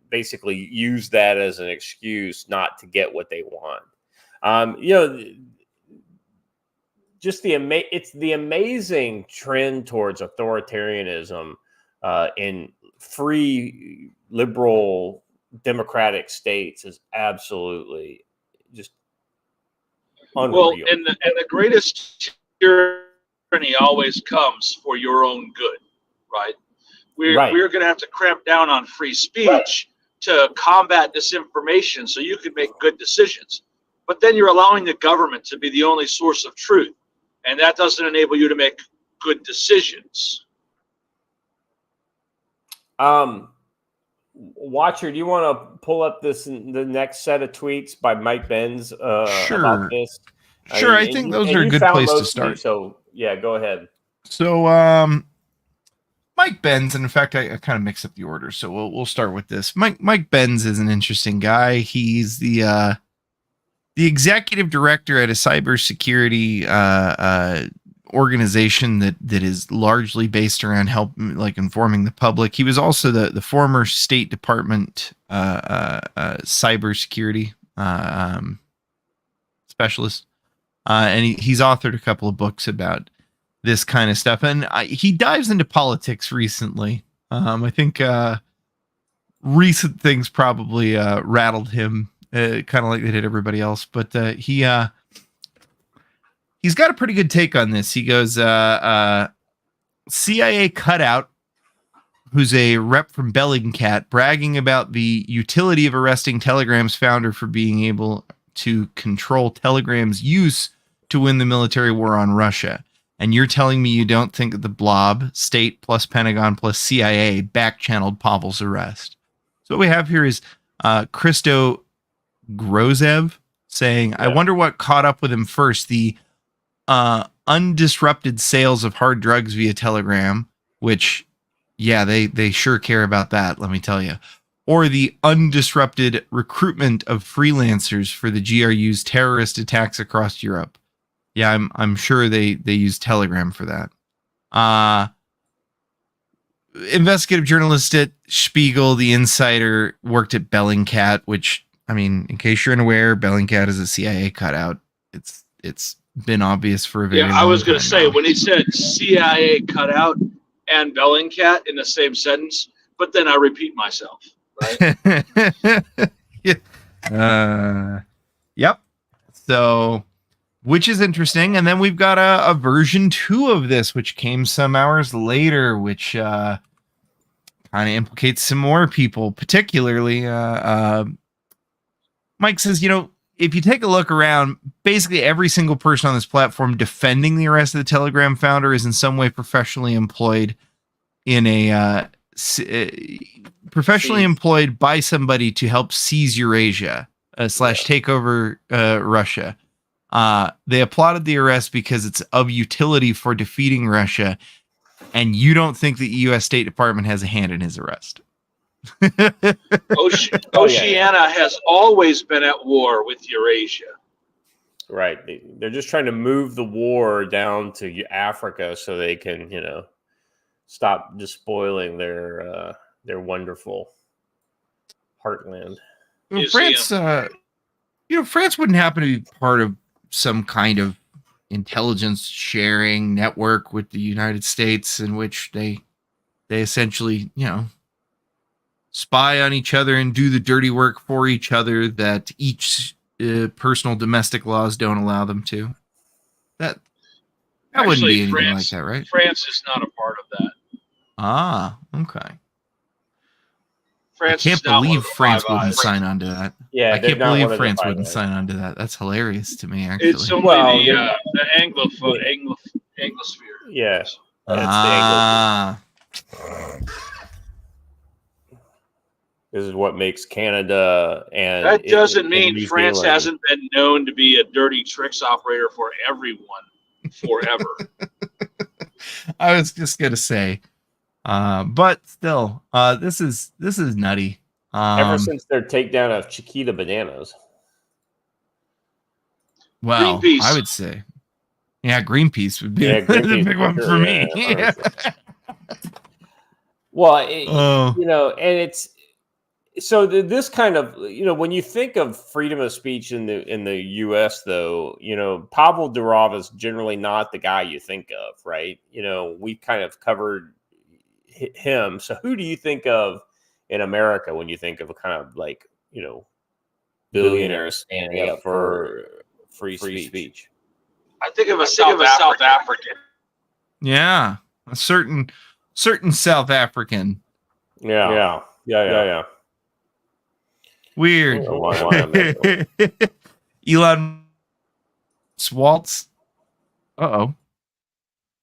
basically use that as an excuse not to get what they want. Just it's the amazing trend towards authoritarianism in free liberal democratic states is absolutely just unreal. Well, and the greatest tyranny always comes for your own good, right? We're going to have to cramp down on free speech to combat disinformation so you can make good decisions. But then you're allowing the government to be the only source of truth, and that doesn't enable you to make good decisions. Watcher, do you want to pull up the next set of tweets by Mike Benz about this? Sure, I think those are a good place to start. So, yeah, go ahead. So, Mike Benz, and in fact, I kind of mix up the order, so we'll start with this. Mike Benz is an interesting guy. He's the executive director at a cybersecurity organization that is largely based around informing the public. He was also the former State Department cybersecurity specialist, and he's authored a couple of books about this kind of stuff, and he dives into politics recently. I think recent things probably rattled him, kind of like they did everybody else. But he's got a pretty good take on this. He goes, CIA cutout, who's a rep from Bellingcat, bragging about the utility of arresting Telegram's founder for being able to control Telegram's use to win the military war on Russia. And you're telling me you don't think that the blob, state plus Pentagon plus CIA, back-channeled Pavel's arrest? So what we have here is Christo Grozev saying, I Yeah. wonder what caught up with him first, the undisrupted sales of hard drugs via Telegram, which, yeah, they sure care about that, let me tell you. Or the undisrupted recruitment of freelancers for the GRU's terrorist attacks across Europe. Yeah, I'm sure they use Telegram for that. Investigative journalist at Spiegel, The Insider, worked at Bellingcat, which, I mean, in case you're unaware, Bellingcat is a CIA cutout. It's been obvious for a very long time. I was going to say, now. when he said CIA cutout and Bellingcat in the same sentence, but then I repeat myself, right? Yep. So, which is interesting. And then we've got a version 2 of this, which came some hours later, which kind of implicates some more people, particularly Mike says, if you take a look around, basically every single person on this platform defending the arrest of the Telegram founder is in some way professionally employed in employed by somebody to help seize Eurasia / take over Russia. They applauded the arrest because it's of utility for defeating Russia, and you don't think the U.S. State Department has a hand in his arrest. Oceania has always been at war with Eurasia. Right. They're just trying to move the war down to Africa so they can, stop despoiling their wonderful heartland. France, France wouldn't happen to be part of some kind of intelligence sharing network with the United States in which they essentially, spy on each other and do the dirty work for each other that each personal domestic laws don't allow them to. That wouldn't be anything like that, right? France is not a part of that. Ah, okay. France I can't believe France wouldn't sign on to that. Yeah, I can't believe France wouldn't sign on to that. That's hilarious to me, actually. It's only the Anglosphere. Yeah. This is what makes Canada and that doesn't mean New France Zealand. hasn't been known to be a dirty tricks operator for everyone forever. I was just gonna say, but still, this is nutty. Ever since their takedown of Chiquita bananas. Well, Greenpeace. I would say, yeah, Greenpeace would be Greenpeace the big one for me. yeah. Well, and it's so this kind of, when you think of freedom of speech in the U.S., though, Pavel Durov is generally not the guy you think of, right? We kind of covered him. So who do you think of in America when you think of a kind of like, billionaire standing up for free speech? I think of a South African. Yeah, a certain South African. Yeah. Weird. Elon Waltz. Uh-oh.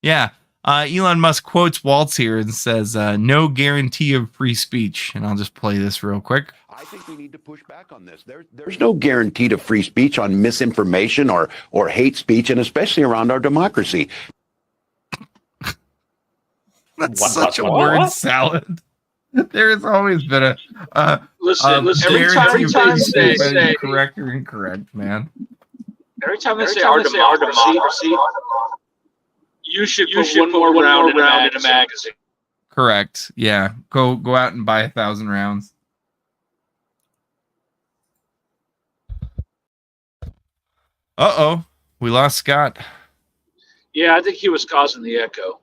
Yeah. Elon Musk quotes Waltz here and says, no guarantee of free speech. And I'll just play this real quick. I think we need to push back on this. There's no guarantee to free speech on misinformation or hate speech, and especially around our democracy. That's such a word salad. There has always been a listen. Every time they say correct or incorrect, man. Every time they say our democracy, you should put one more round in a magazine. Correct. Yeah. Go out and buy 1,000 rounds. Uh-oh. We lost Scott. Yeah, I think he was causing the echo.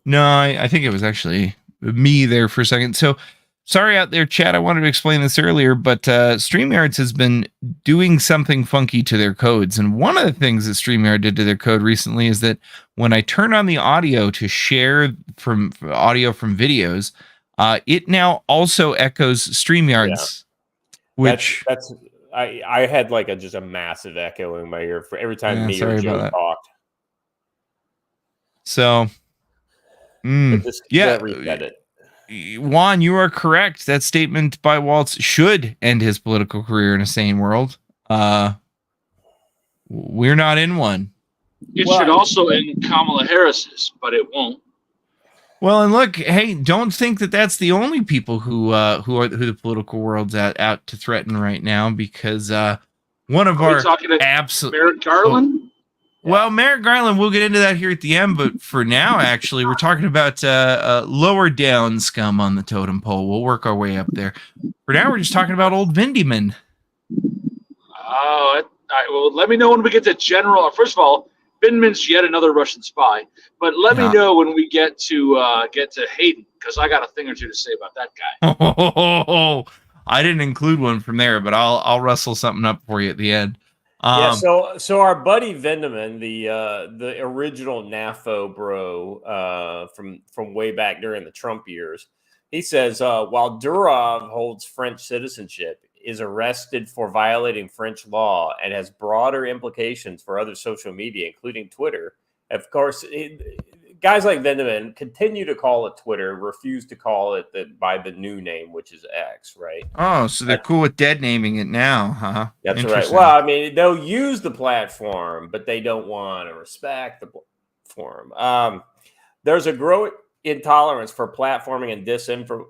No, I think it was actually me there for a second. So sorry out there, chat. I wanted to explain this earlier, but StreamYards has been doing something funky to their codes. And one of the things that StreamYard did to their code recently is that when I turn on the audio to share from audio from videos, it now also echoes StreamYards, which I had like just a massive echo in my ear for every time me or Joe talked. So, can't reset it. Juan, you are correct. That statement by Waltz should end his political career in a sane world. We're not in one. It should also end Kamala Harris's, but it won't. Well, and look, hey, don't think that that's the only people who the political world's out to threaten right now, because one of our absolute Merrick Garland. Well, Merrick Garland, we'll get into that here at the end, but for now, actually, we're talking about lower down scum on the totem pole. We'll work our way up there. For now, we're just talking about old Vindman. Oh, well, let me know when we get to General. First of all, Vindman's yet another Russian spy, but let me know when we get to Hayden, because I got a thing or two to say about that guy. I didn't include one from there, but I'll rustle something up for you at the end. So our buddy Vindman, the original NAFO bro from way back during the Trump years, he says while Durov holds French citizenship, is arrested for violating French law and has broader implications for other social media, including Twitter. Of course, guys like Vindman continue to call it Twitter, refuse to call it by the new name, which is X, right? Oh, so they're cool with dead naming it now, huh? That's right. Well, I mean, they'll use the platform, but they don't want to respect the platform. There's a growing intolerance for platforming and disinformation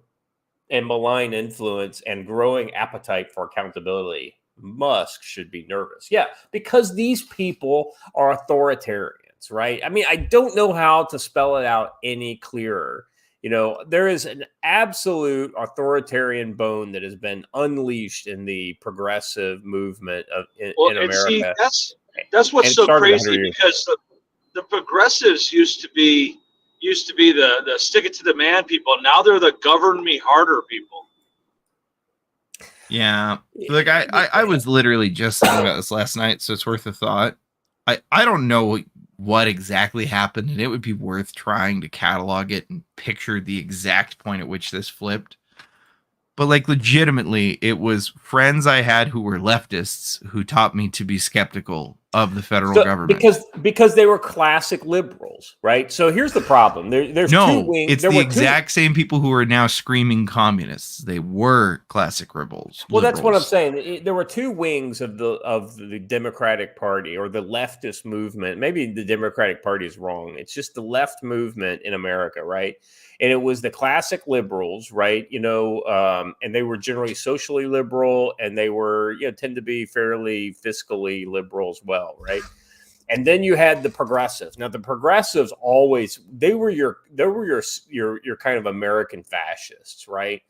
and malign influence and growing appetite for accountability. Musk should be nervous. Yeah, because these people are authoritarians, right? I mean, I don't know how to spell it out any clearer. You know, there is an absolute authoritarian bone that has been unleashed in the progressive movement in America. See, that's what's so crazy, because the progressives used to be the stick it to the man people. Now they're the govern me harder people. Yeah. Like I was literally just thinking about this last night, so it's worth a thought. I don't know what exactly happened, and it would be worth trying to catalog it and picture the exact point at which this flipped. But like legitimately, it was friends I had who were leftists who taught me to be skeptical of the federal government. Because they were classic liberals, right? So here's the problem. There's two wings. It's the exact same people who are now screaming communists. They were classic liberals. Well, that's what I'm saying. There were two wings of the Democratic Party, or the leftist movement. Maybe the Democratic Party is wrong. It's just the left movement in America, right? And it was the classic liberals, right? You know, and they were generally socially liberal, and they were, tend to be fairly fiscally liberal as well, right? And then you had the progressives. Now, the progressives they were your kind of American fascists, right?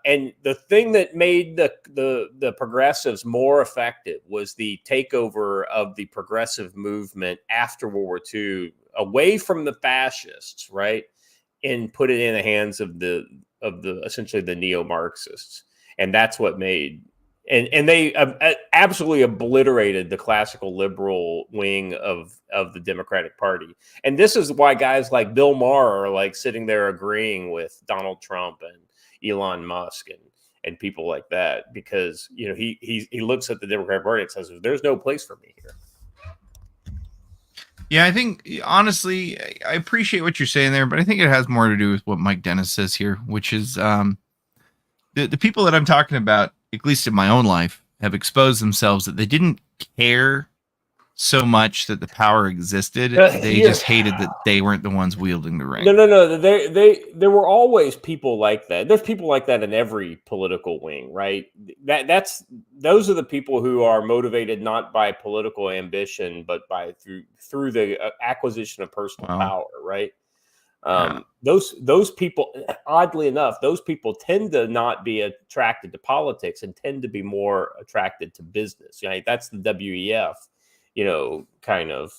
And the thing that made the progressives more effective was the takeover of the progressive movement after World War II, away from the fascists, right? And put it in the hands of the essentially the neo-Marxists. And that's what made, and they absolutely obliterated the classical liberal wing of the Democratic Party. And this is why guys like Bill Maher are like sitting there agreeing with Donald Trump and Elon Musk and people like that, because he looks at the Democratic Party and says, there's no place for me here. Yeah, I think, honestly, I appreciate what you're saying there, but I think it has more to do with what Mike Dennis says here, which is the people that I'm talking about, at least in my own life, have exposed themselves that they didn't care so much that the power existed. They just hated that they weren't the ones wielding the ring. No. There were always people like that. There's people like that in every political wing, right? Those are the people who are motivated not by political ambition, but by through the acquisition of personal power, right? Those people, oddly enough, those people tend to not be attracted to politics and tend to be more attracted to business. Right? That's the WEF. Kind of,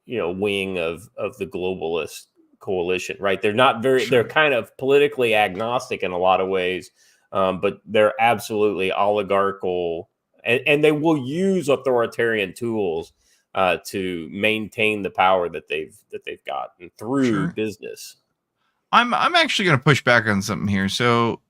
wing of the globalist coalition, right? They're not they're kind of politically agnostic in a lot of ways, but they're absolutely oligarchical, and they will use authoritarian tools to maintain the power that they've gotten through business. I'm actually going to push back on something here. So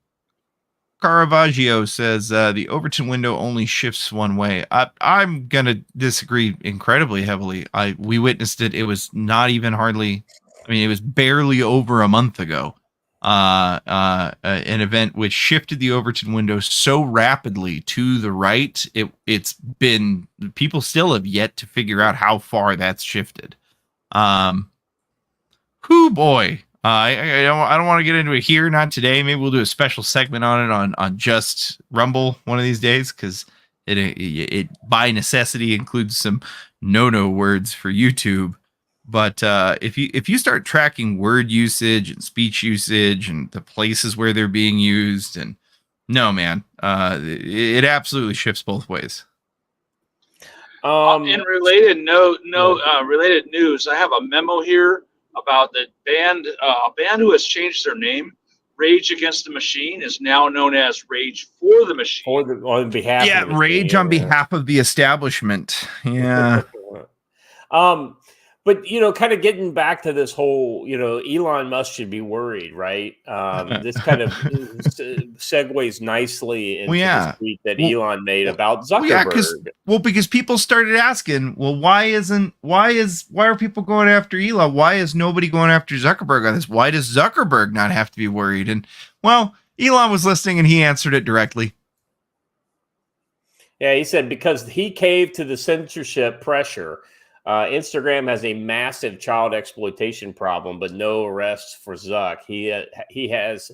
Caravaggio says the Overton window only shifts one way. I'm going to disagree incredibly heavily. We witnessed it. It was not even hardly, it was barely over a month ago an event which shifted the Overton window so rapidly to the right. It's been, people still have yet to figure out how far that's shifted. Boy. I don't want to get into it here, not today. Maybe we'll do a special segment on it on just Rumble one of these days, because it by necessity includes some no words for YouTube. But if you start tracking word usage and speech usage and the places where they're being used, and no, man, it absolutely shifts both ways. In related related news, I have a memo here about the band. A band who has changed their name. Rage Against the Machine is now known as Rage for the Machine. On behalf of the Rage machine, on behalf of the establishment. Yeah. But, kind of getting back to this whole, Elon Musk should be worried, right? This kind of segues nicely into this tweet that Elon made about Zuckerberg. Because people started asking, well, why are people going after Elon? Why is nobody going after Zuckerberg on this? Why does Zuckerberg not have to be worried? And, well, Elon was listening and he answered it directly. Yeah, he said because he caved to the censorship pressure. Instagram has a massive child exploitation problem, but no arrests for Zuck. He has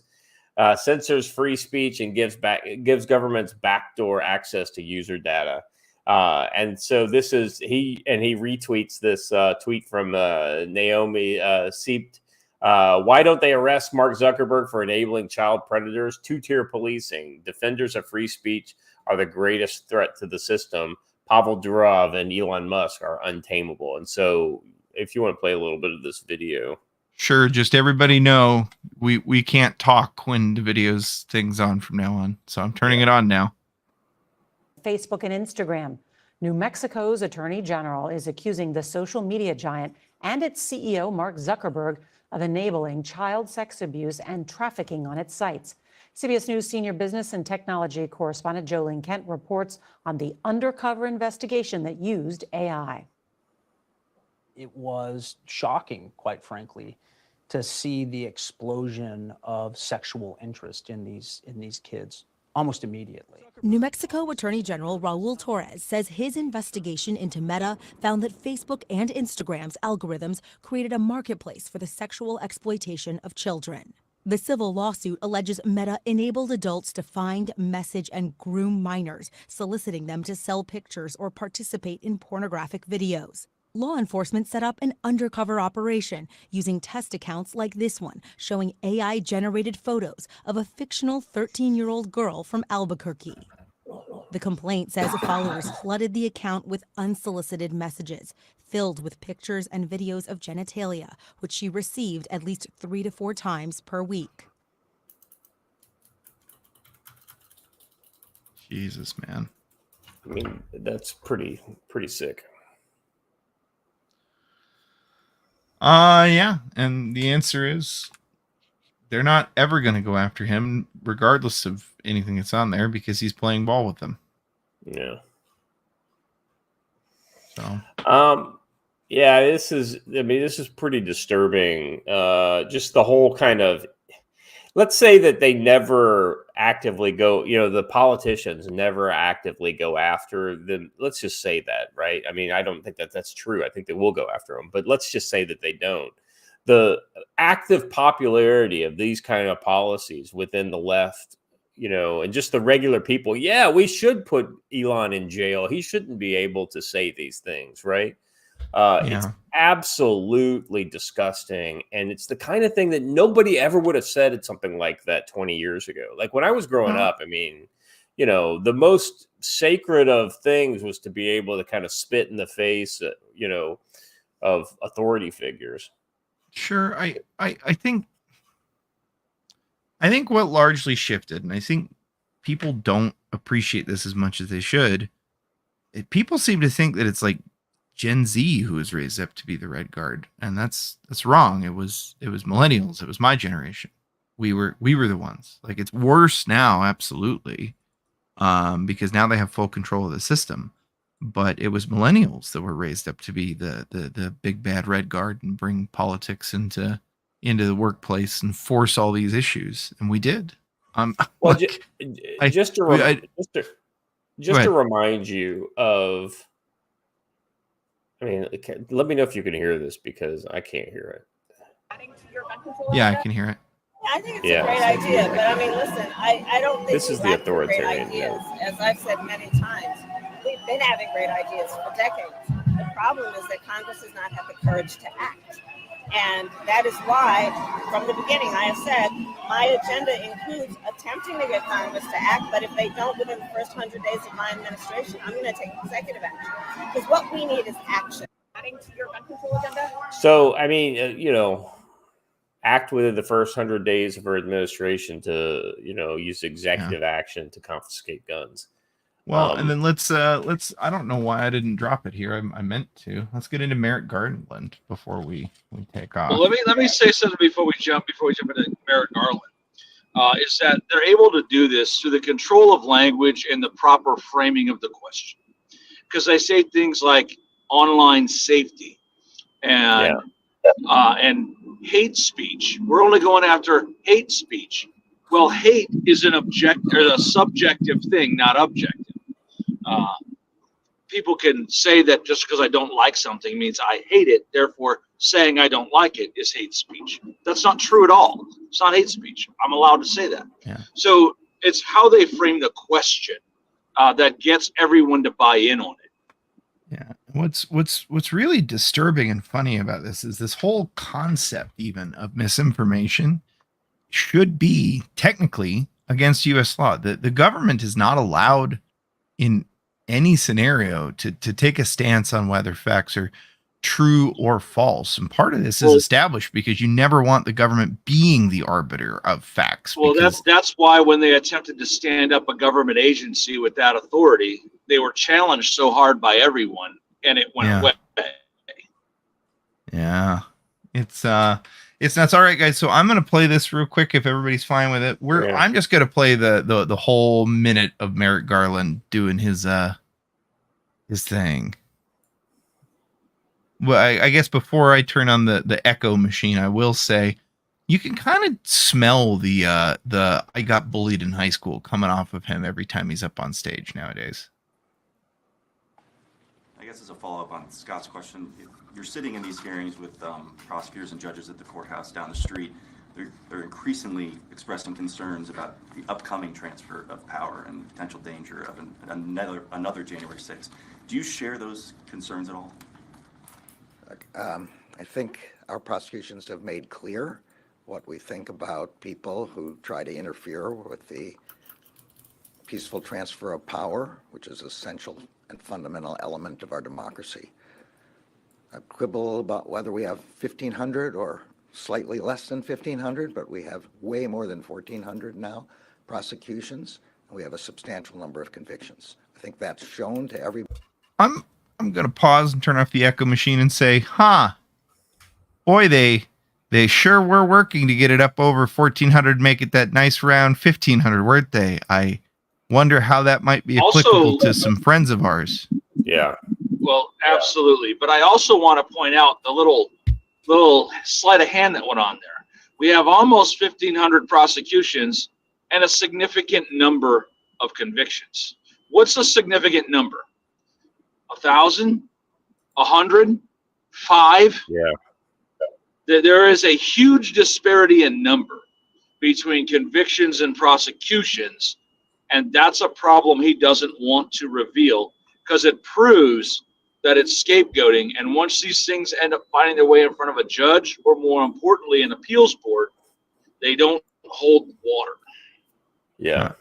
censors free speech and gives governments backdoor access to user data. And so this is he retweets this tweet from Naomi Siept. Why don't they arrest Mark Zuckerberg for enabling child predators? Two-tier policing. Defenders of free speech are the greatest threat to the system. Pavel Durov and Elon Musk are untamable. And so if you want to play a little bit of this video. Sure. Just everybody know we can't talk when the video's thing's on from now on. So I'm turning it on now. Facebook and Instagram. New Mexico's Attorney General is accusing the social media giant and its CEO, Mark Zuckerberg, of enabling child sex abuse and trafficking on its sites. CBS News senior business and technology correspondent Jolene Kent reports on the undercover investigation that used AI. It was shocking, quite frankly, to see the explosion of sexual interest in these kids almost immediately. New Mexico Attorney General Raul Torres says his investigation into Meta found that Facebook and Instagram's algorithms created a marketplace for the sexual exploitation of children. The civil lawsuit alleges Meta enabled adults to find, message, and groom minors, soliciting them to sell pictures or participate in pornographic videos. Law enforcement set up an undercover operation using test accounts like this one, showing AI-generated photos of a fictional 13-year-old girl from Albuquerque. The complaint says followers flooded the account with unsolicited messages, filled with pictures and videos of genitalia, which she received at least 3 to 4 times per week. Jesus, man. I mean, that's pretty sick. Yeah. And the answer is they're not ever going to go after him, regardless of anything that's on there, because he's playing ball with them. Yeah. So, yeah, this is pretty disturbing. Just the whole kind of, let's say that they never actively go, the politicians never actively go after them. Let's just say that, right? I mean, I don't think that that's true. I think they will go after them, but let's just say that they don't. The active popularity of these kind of policies within the left, and just the regular people. Yeah, we should put Elon in jail. He shouldn't be able to say these things, right? It's absolutely disgusting. And it's the kind of thing that nobody ever would have said at something like that 20 years ago. Like when I was growing up, I mean, the most sacred of things was to be able to kind of spit in the face, of authority figures. Sure. I think what largely shifted, and I think people don't appreciate this as much as they should. People seem to think that it's like Gen Z who was raised up to be the Red Guard, and that's wrong. It was millennials. It was my generation. We were the ones. Like, it's worse now, absolutely, because now they have full control of the system. But it was millennials that were raised up to be the big bad Red Guard and bring politics into into the workplace and force all these issues, and we did. Well, like, just to remind you of, I mean, let me know if you can hear this because I can't hear it. Yeah, I can hear it. I think it's a great idea, but I mean, listen, I don't think this is the authoritarian great ideas. As I've said many times, we've been having great ideas for decades. The problem is that Congress has not had the courage to act. And that is why, from the beginning, I have said my agenda includes attempting to get Congress to act, but if they don't within the first 100 days of my administration, I'm going to take executive action. Because what we need is action. Adding to your gun control agenda? So, I mean, act within the first 100 days of her administration to, use executive action to confiscate guns. Well, and then let's I don't know why I didn't drop it here. I meant to. Let's get into Merrick Garland before we take off. Well, let me say something before we jump into Merrick Garland. Is that they're able to do this through the control of language and the proper framing of the question. Because they say things like online safety and hate speech. We're only going after hate speech. Well, hate is a subjective thing, not objective. People can say that just because I don't like something means I hate it. Therefore, saying I don't like it is hate speech. That's not true at all. It's not hate speech. I'm allowed to say that. Yeah. So it's how they frame the question that gets everyone to buy in on it. Yeah. What's really disturbing and funny about this is this whole concept even of misinformation should be technically against U.S. law. The government is not allowed in any scenario to take a stance on whether facts are true or false. And part of this is established because you never want the government being the arbiter of facts. Well, that's why when they attempted to stand up a government agency with that authority, they were challenged so hard by everyone, and it went away. Yeah, it's nuts. All right, guys. So I'm gonna play this real quick if everybody's fine with it. I'm just gonna play the whole minute of Merrick Garland doing his thing. Well, I guess before I turn on the echo machine, I will say you can kind of smell the I got bullied in high school coming off of him every time he's up on stage nowadays. I guess as a follow-up on Scott's question, you're sitting in these hearings with prosecutors and judges at the courthouse down the street. They're increasingly expressing concerns about the upcoming transfer of power and potential danger of another January 6th. Do you share those concerns at all? I think our prosecutions have made clear what we think about people who try to interfere with the peaceful transfer of power, which is an essential and fundamental element of our democracy. I quibble about whether we have 1,500 or slightly less than 1,500, but we have way more than 1,400 now prosecutions, and we have a substantial number of convictions. I think that's shown to everybody. I'm going to pause and turn off the echo machine and say, boy, they sure were working to get it up over 1,400, make it that nice round 1,500, weren't they? I wonder how that might be applicable to some friends of ours. Yeah. Well, absolutely. But I also want to point out the little sleight of hand that went on there. We have almost 1,500 prosecutions and a significant number of convictions. What's a significant number? 1,000? 100? 5? Yeah. There is a huge disparity in number between convictions and prosecutions, and that's a problem he doesn't want to reveal because it proves that it's scapegoating. And once these things end up finding their way in front of a judge, or more importantly, an appeals board, they don't hold water. Yeah.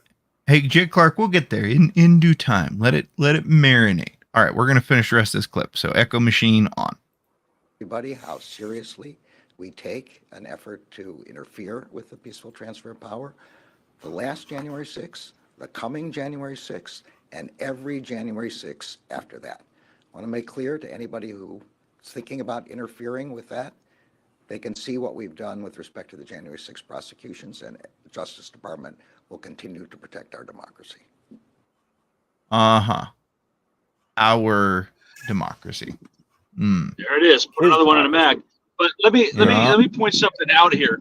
Hey, Jay Clark, we'll get there in due time. Let it marinate. All right, we're going to finish the rest of this clip. So echo machine on. Everybody, how seriously we take an effort to interfere with the peaceful transfer of power. The last January 6th, the coming January 6th, and every January 6th after that. I want to make clear to anybody who's thinking about interfering with that, they can see what we've done with respect to the January 6th prosecutions, and the Justice Department will continue to protect our democracy. Our democracy. There it is. Put another one in the mag. But let me point something out here.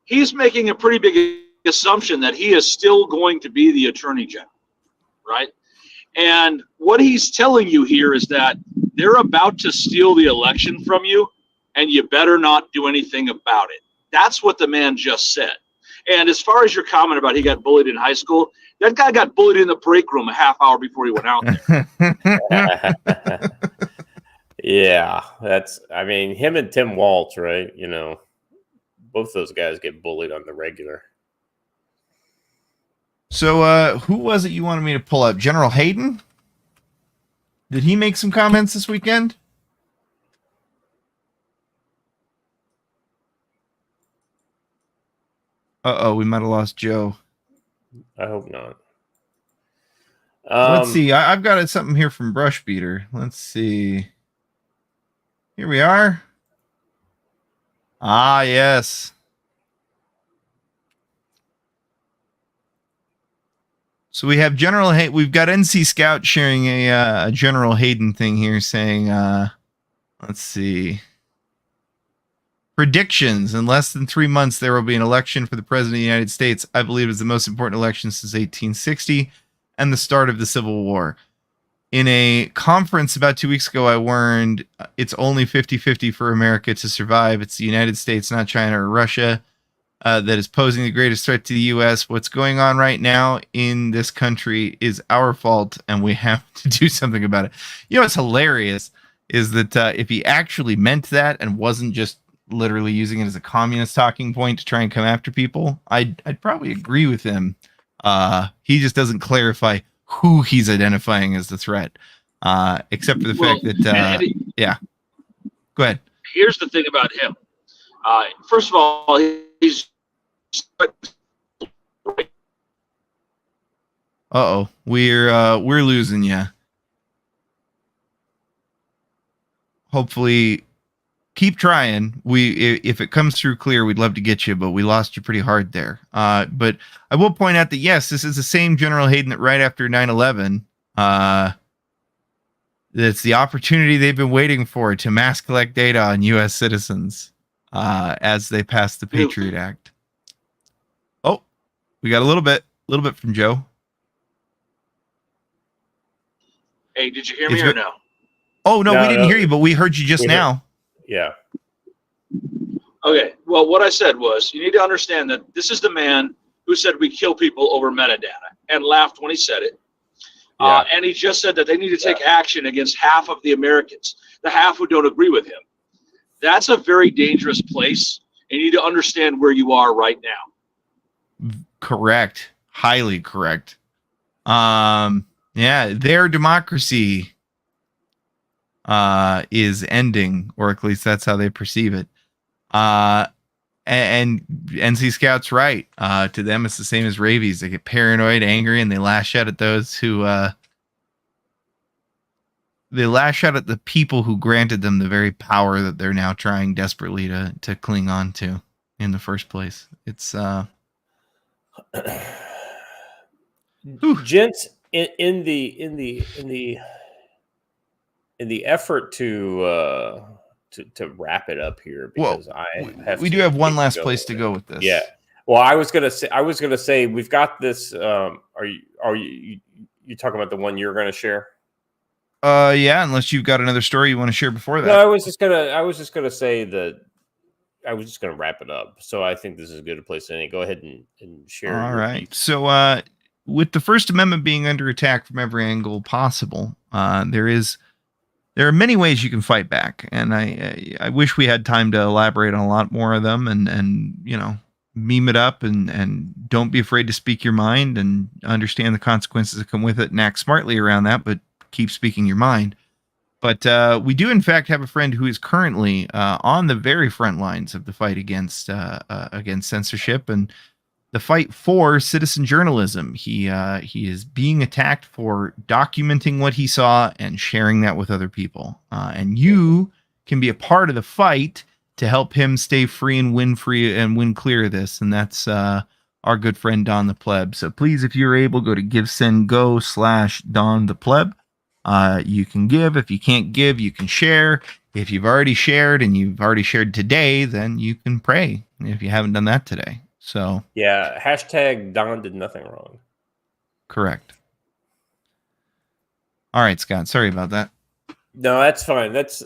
He's making a pretty big assumption that he is still going to be the attorney general, right? And what he's telling you here is that they're about to steal the election from you, and you better not do anything about it. That's what the man just said. And as far as your comment about he got bullied in high school, that guy got bullied in the break room a half hour before he went out there. Yeah, I mean, him and Tim Waltz, right? You know, both those guys get bullied on the regular. So, who was it you wanted me to pull up? General Hayden? Did he make some comments this weekend? Uh-oh, we might have lost Joe. I hope not. Let's see. I've got something here from Brushbeater. Let's see. Here we are. Ah, yes. So we have General Hayden. We've got NC Scout sharing a General Hayden thing here saying, let's see. Predictions. In less than 3 months, there will be an election for the President of the United States. I believe it's the most important election since 1860 and the start of the Civil War. In a conference about 2 weeks ago, I warned it's only 50-50 for America to survive. It's the United States, not China or Russia, that is posing the greatest threat to the U.S. What's going on right now in this country is our fault, and we have to do something about it. You know what's hilarious is that if he actually meant that and wasn't just literally using it as a communist talking point to try and come after people, I'd probably agree with him. He just doesn't clarify who he's identifying as the threat, except for the fact that, yeah. Go ahead. Here's the thing about him. First of all, he's... Uh-oh, we're losing you. Hopefully, keep trying. If it comes through clear, we'd love to get you, but we lost you pretty hard there. But I will point out that, yes, this is the same General Hayden that right after 9/11, that's the opportunity they've been waiting for to mass collect data on U.S. citizens as they pass the Patriot Act. Oh, we got a little bit from Joe. Hey, did you hear me or no? Oh, no, we didn't hear you, but we heard you just now. Yeah. Okay. Well, what I said was you need to understand that this is the man who said we kill people over metadata and laughed when he said it. Yeah. And he just said that they need to take action against half of the Americans, the half who don't agree with him. That's a very dangerous place. And you need to understand where you are right now. Correct. Highly correct. Yeah, their democracy is ending, or at least that's how they perceive it. And NC Scout's right. To them, it's the same as rabies. They get paranoid, angry, and they lash out at those who they lash out at the people who granted them the very power that they're now trying desperately to cling on to in the first place. It's gents, in the effort to wrap it up here, because we do have one last place to go with this. Yeah. Well, I was gonna say we've got this. Are you talking about the one you're gonna share? Yeah, unless you've got another story you want to share before that. No, I was just gonna say that I was just gonna wrap it up. So I think this is as good a place as any. Go ahead and share. All right. So with the First Amendment being under attack from every angle possible, there are many ways you can fight back, and I wish we had time to elaborate on a lot more of them, and you know, meme it up, and don't be afraid to speak your mind and understand the consequences that come with it and act smartly around that, but keep speaking your mind. But we do in fact have a friend who is currently on the very front lines of the fight against censorship and the fight for citizen journalism. He is being attacked for documenting what he saw and sharing that with other people. And you can be a part of the fight to help him stay free and win clear of this. And that's our good friend Don the Pleb. So please, if you're able, go to GiveSendGo/Don the Pleb. You can give. If you can't give, you can share. if you've already shared and you've already shared today, then you can pray if you haven't done that today. So yeah, hashtag Don did nothing wrong. Correct. All right, Scott. Sorry about that. No, that's fine. That's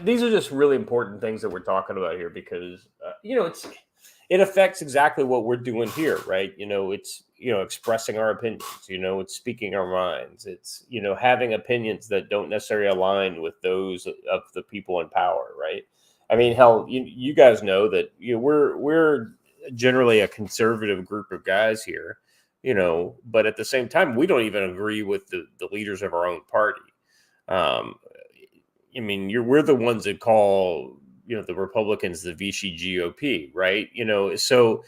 these are just really important things that we're talking about here because it affects exactly what we're doing here, right? It's expressing our opinions. It's speaking our minds. It's having opinions that don't necessarily align with those of the people in power, right? I mean, hell, you guys know that we're generally a conservative group of guys here, but at the same time, we don't even agree with the leaders of our own party. I mean, we're the ones that call, the Republicans the Vichy GOP, right? So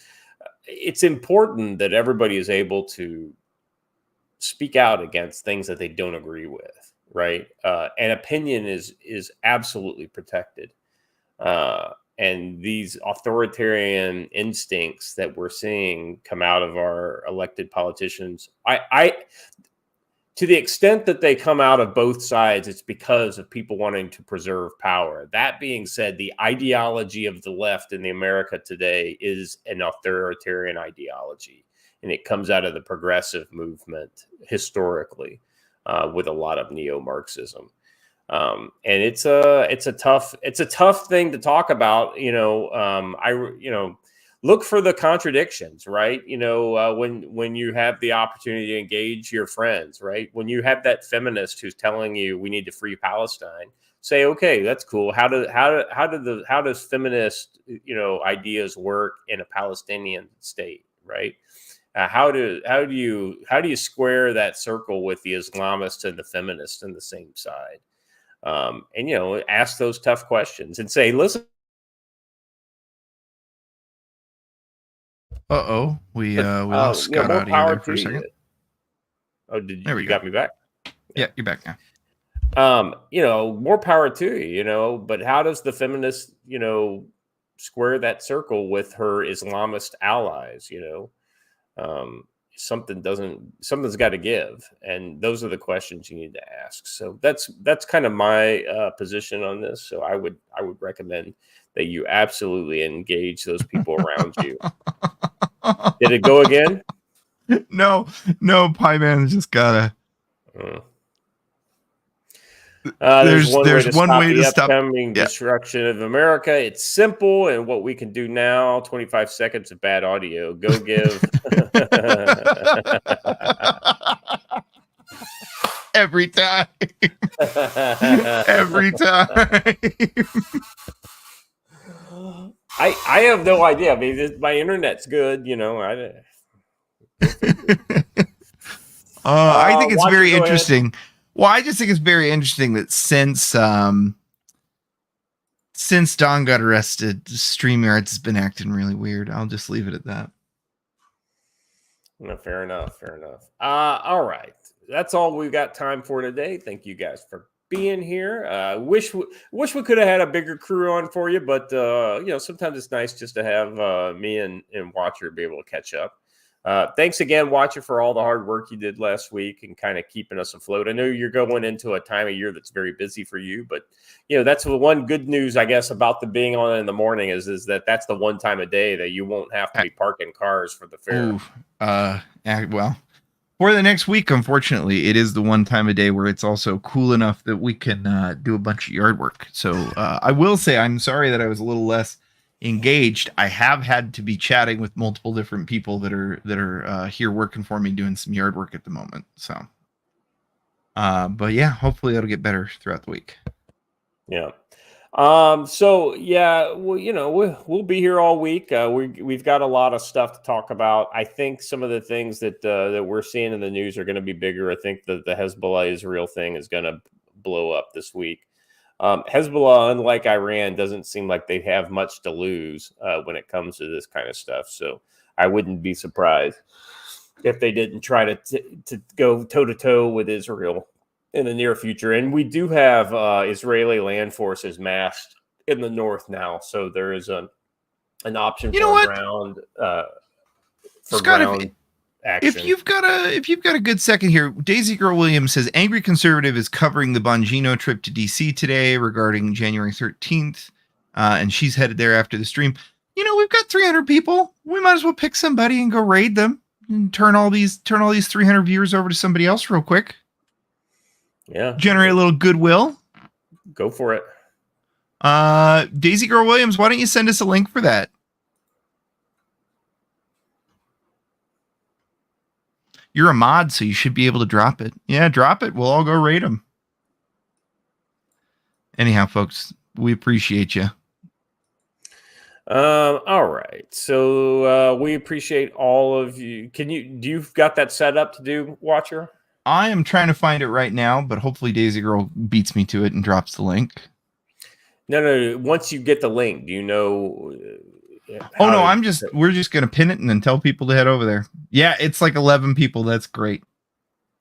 it's important that everybody is able to speak out against things that they don't agree with, right? And opinion is absolutely protected. And these authoritarian instincts that we're seeing come out of our elected politicians, to the extent that they come out of both sides, it's because of people wanting to preserve power. That being said, the ideology of the left in the America today is an authoritarian ideology, and it comes out of the progressive movement historically with a lot of neo-Marxism. And it's a tough thing to talk about. Look for the contradictions, right? When you have the opportunity to engage your friends, right? When you have that feminist who's telling you we need to free Palestine, say, okay, that's cool. How does feminist, ideas work in a Palestinian state, right? How do you square that circle with the Islamists and the feminists on the same side? And ask those tough questions and say, listen. We lost Scott out of there for a second. Oh, you got me back? Yeah, you're back now. More power to you, but how does the feminist, square that circle with her Islamist allies? Something's got to give, and those are the questions you need to ask. So that's kind of my position on this. So I would recommend that you absolutely engage those people around you. Did it go again? No, Pie Man's just gotta. There's one way to stop the upcoming Yeah. destruction of America. It's simple, and what we can do now. 25 seconds of bad audio. Go give. Every time. Every time. I have no idea. I mean, my internet's good. I think it's very interesting. Well, I just think it's very interesting that since Don got arrested, StreamYards has been acting really weird. I'll just leave it at that. No, fair enough. All right. That's all we've got time for today. Thank you guys for being here. Wish we could have had a bigger crew on for you, but sometimes it's nice just to have me and Watcher be able to catch up. Thanks again, Watcher, for all the hard work you did last week and kind of keeping us afloat. I know you're going into a time of year that's very busy for you, but that's the one good news, I guess, about the being on in the morning is that's the one time a day that you won't have to be parking cars for the fair. Well, for the next week, unfortunately, it is the one time a day where it's also cool enough that we can do a bunch of yard work. So I will say I'm sorry that I was a little less engaged. I have had to be chatting with multiple different people that are here working for me doing some yard work at the moment. So, but yeah, hopefully it'll get better throughout the week. Yeah. So yeah, well, we'll be here all week. We've got a lot of stuff to talk about. I think some of the things that we're seeing in the news are going to be bigger. I think that the Hezbollah Israel thing is going to blow up this week. Hezbollah, unlike Iran, doesn't seem like they have much to lose when it comes to this kind of stuff. So I wouldn't be surprised if they didn't try to go toe-to-toe with Israel in the near future. And we do have Israeli land forces massed in the north now. So there is an option for ground action. If you've got a good second here, Daisy Girl Williams says Angry Conservative is covering the Bongino trip to DC today regarding January 13th, and she's headed there after the stream. You know, we've got 300 people. We might as well pick somebody and go raid them and turn all these 300 viewers over to somebody else real quick. Yeah, generate a little goodwill. Go for it. Daisy Girl Williams, why don't you send us a link for that? You're a mod, so you should be able to drop it. Yeah, drop it. We'll all go raid them. Anyhow, folks, we appreciate you. All right. So we appreciate all of you. You've got that set up to do, Watcher? I am trying to find it right now, but hopefully Daisy Girl beats me to it and drops the link. No. Once you get the link, do you know? Oh no, we're just gonna pin it and then tell people to head over there. Yeah, it's like 11 people. That's great.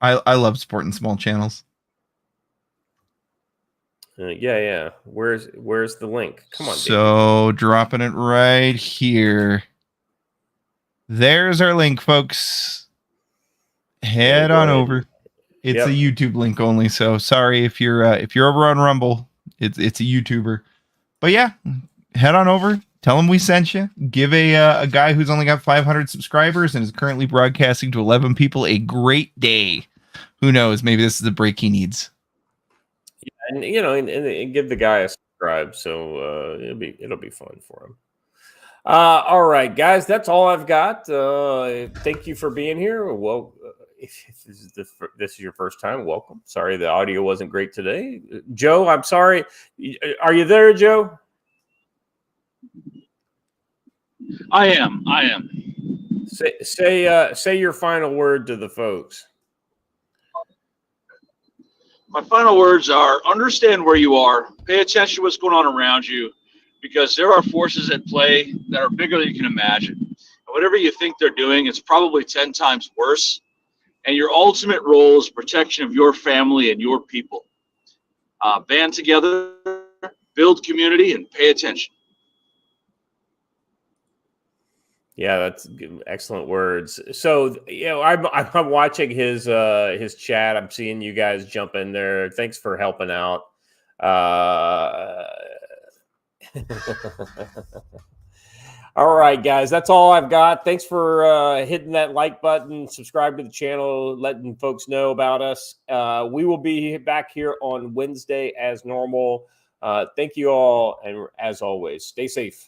I love supporting small channels. Yeah. Where's the link? Come on. So dropping it right here. There's our link, folks. Head on over. It's a YouTube link only, so sorry if you're over on Rumble. It's a YouTuber, but yeah, head on over. Tell him we sent you. Give a guy who's only got 500 subscribers and is currently broadcasting to 11 people a great day. Who knows? Maybe this is the break he needs. Yeah, and give the guy a subscribe, so it'll be fun for him. All right, guys, that's all I've got. Thank you for being here. Well, if this is your first time, welcome. Sorry the audio wasn't great today. Joe, I'm sorry. Are you there, Joe? I am. Say your final word to the folks. My final words are: understand where you are, pay attention to what's going on around you, because there are forces at play that are bigger than you can imagine. And whatever you think they're doing, it's probably 10 times worse. And your ultimate role is protection of your family and your people. Band together, build community, and pay attention. Yeah, that's excellent words. So, I'm watching his chat. I'm seeing you guys jump in there. Thanks for helping out. All right, guys, that's all I've got. Thanks for hitting that like button, subscribe to the channel, letting folks know about us. We will be back here on Wednesday as normal. Thank you all, and as always, stay safe.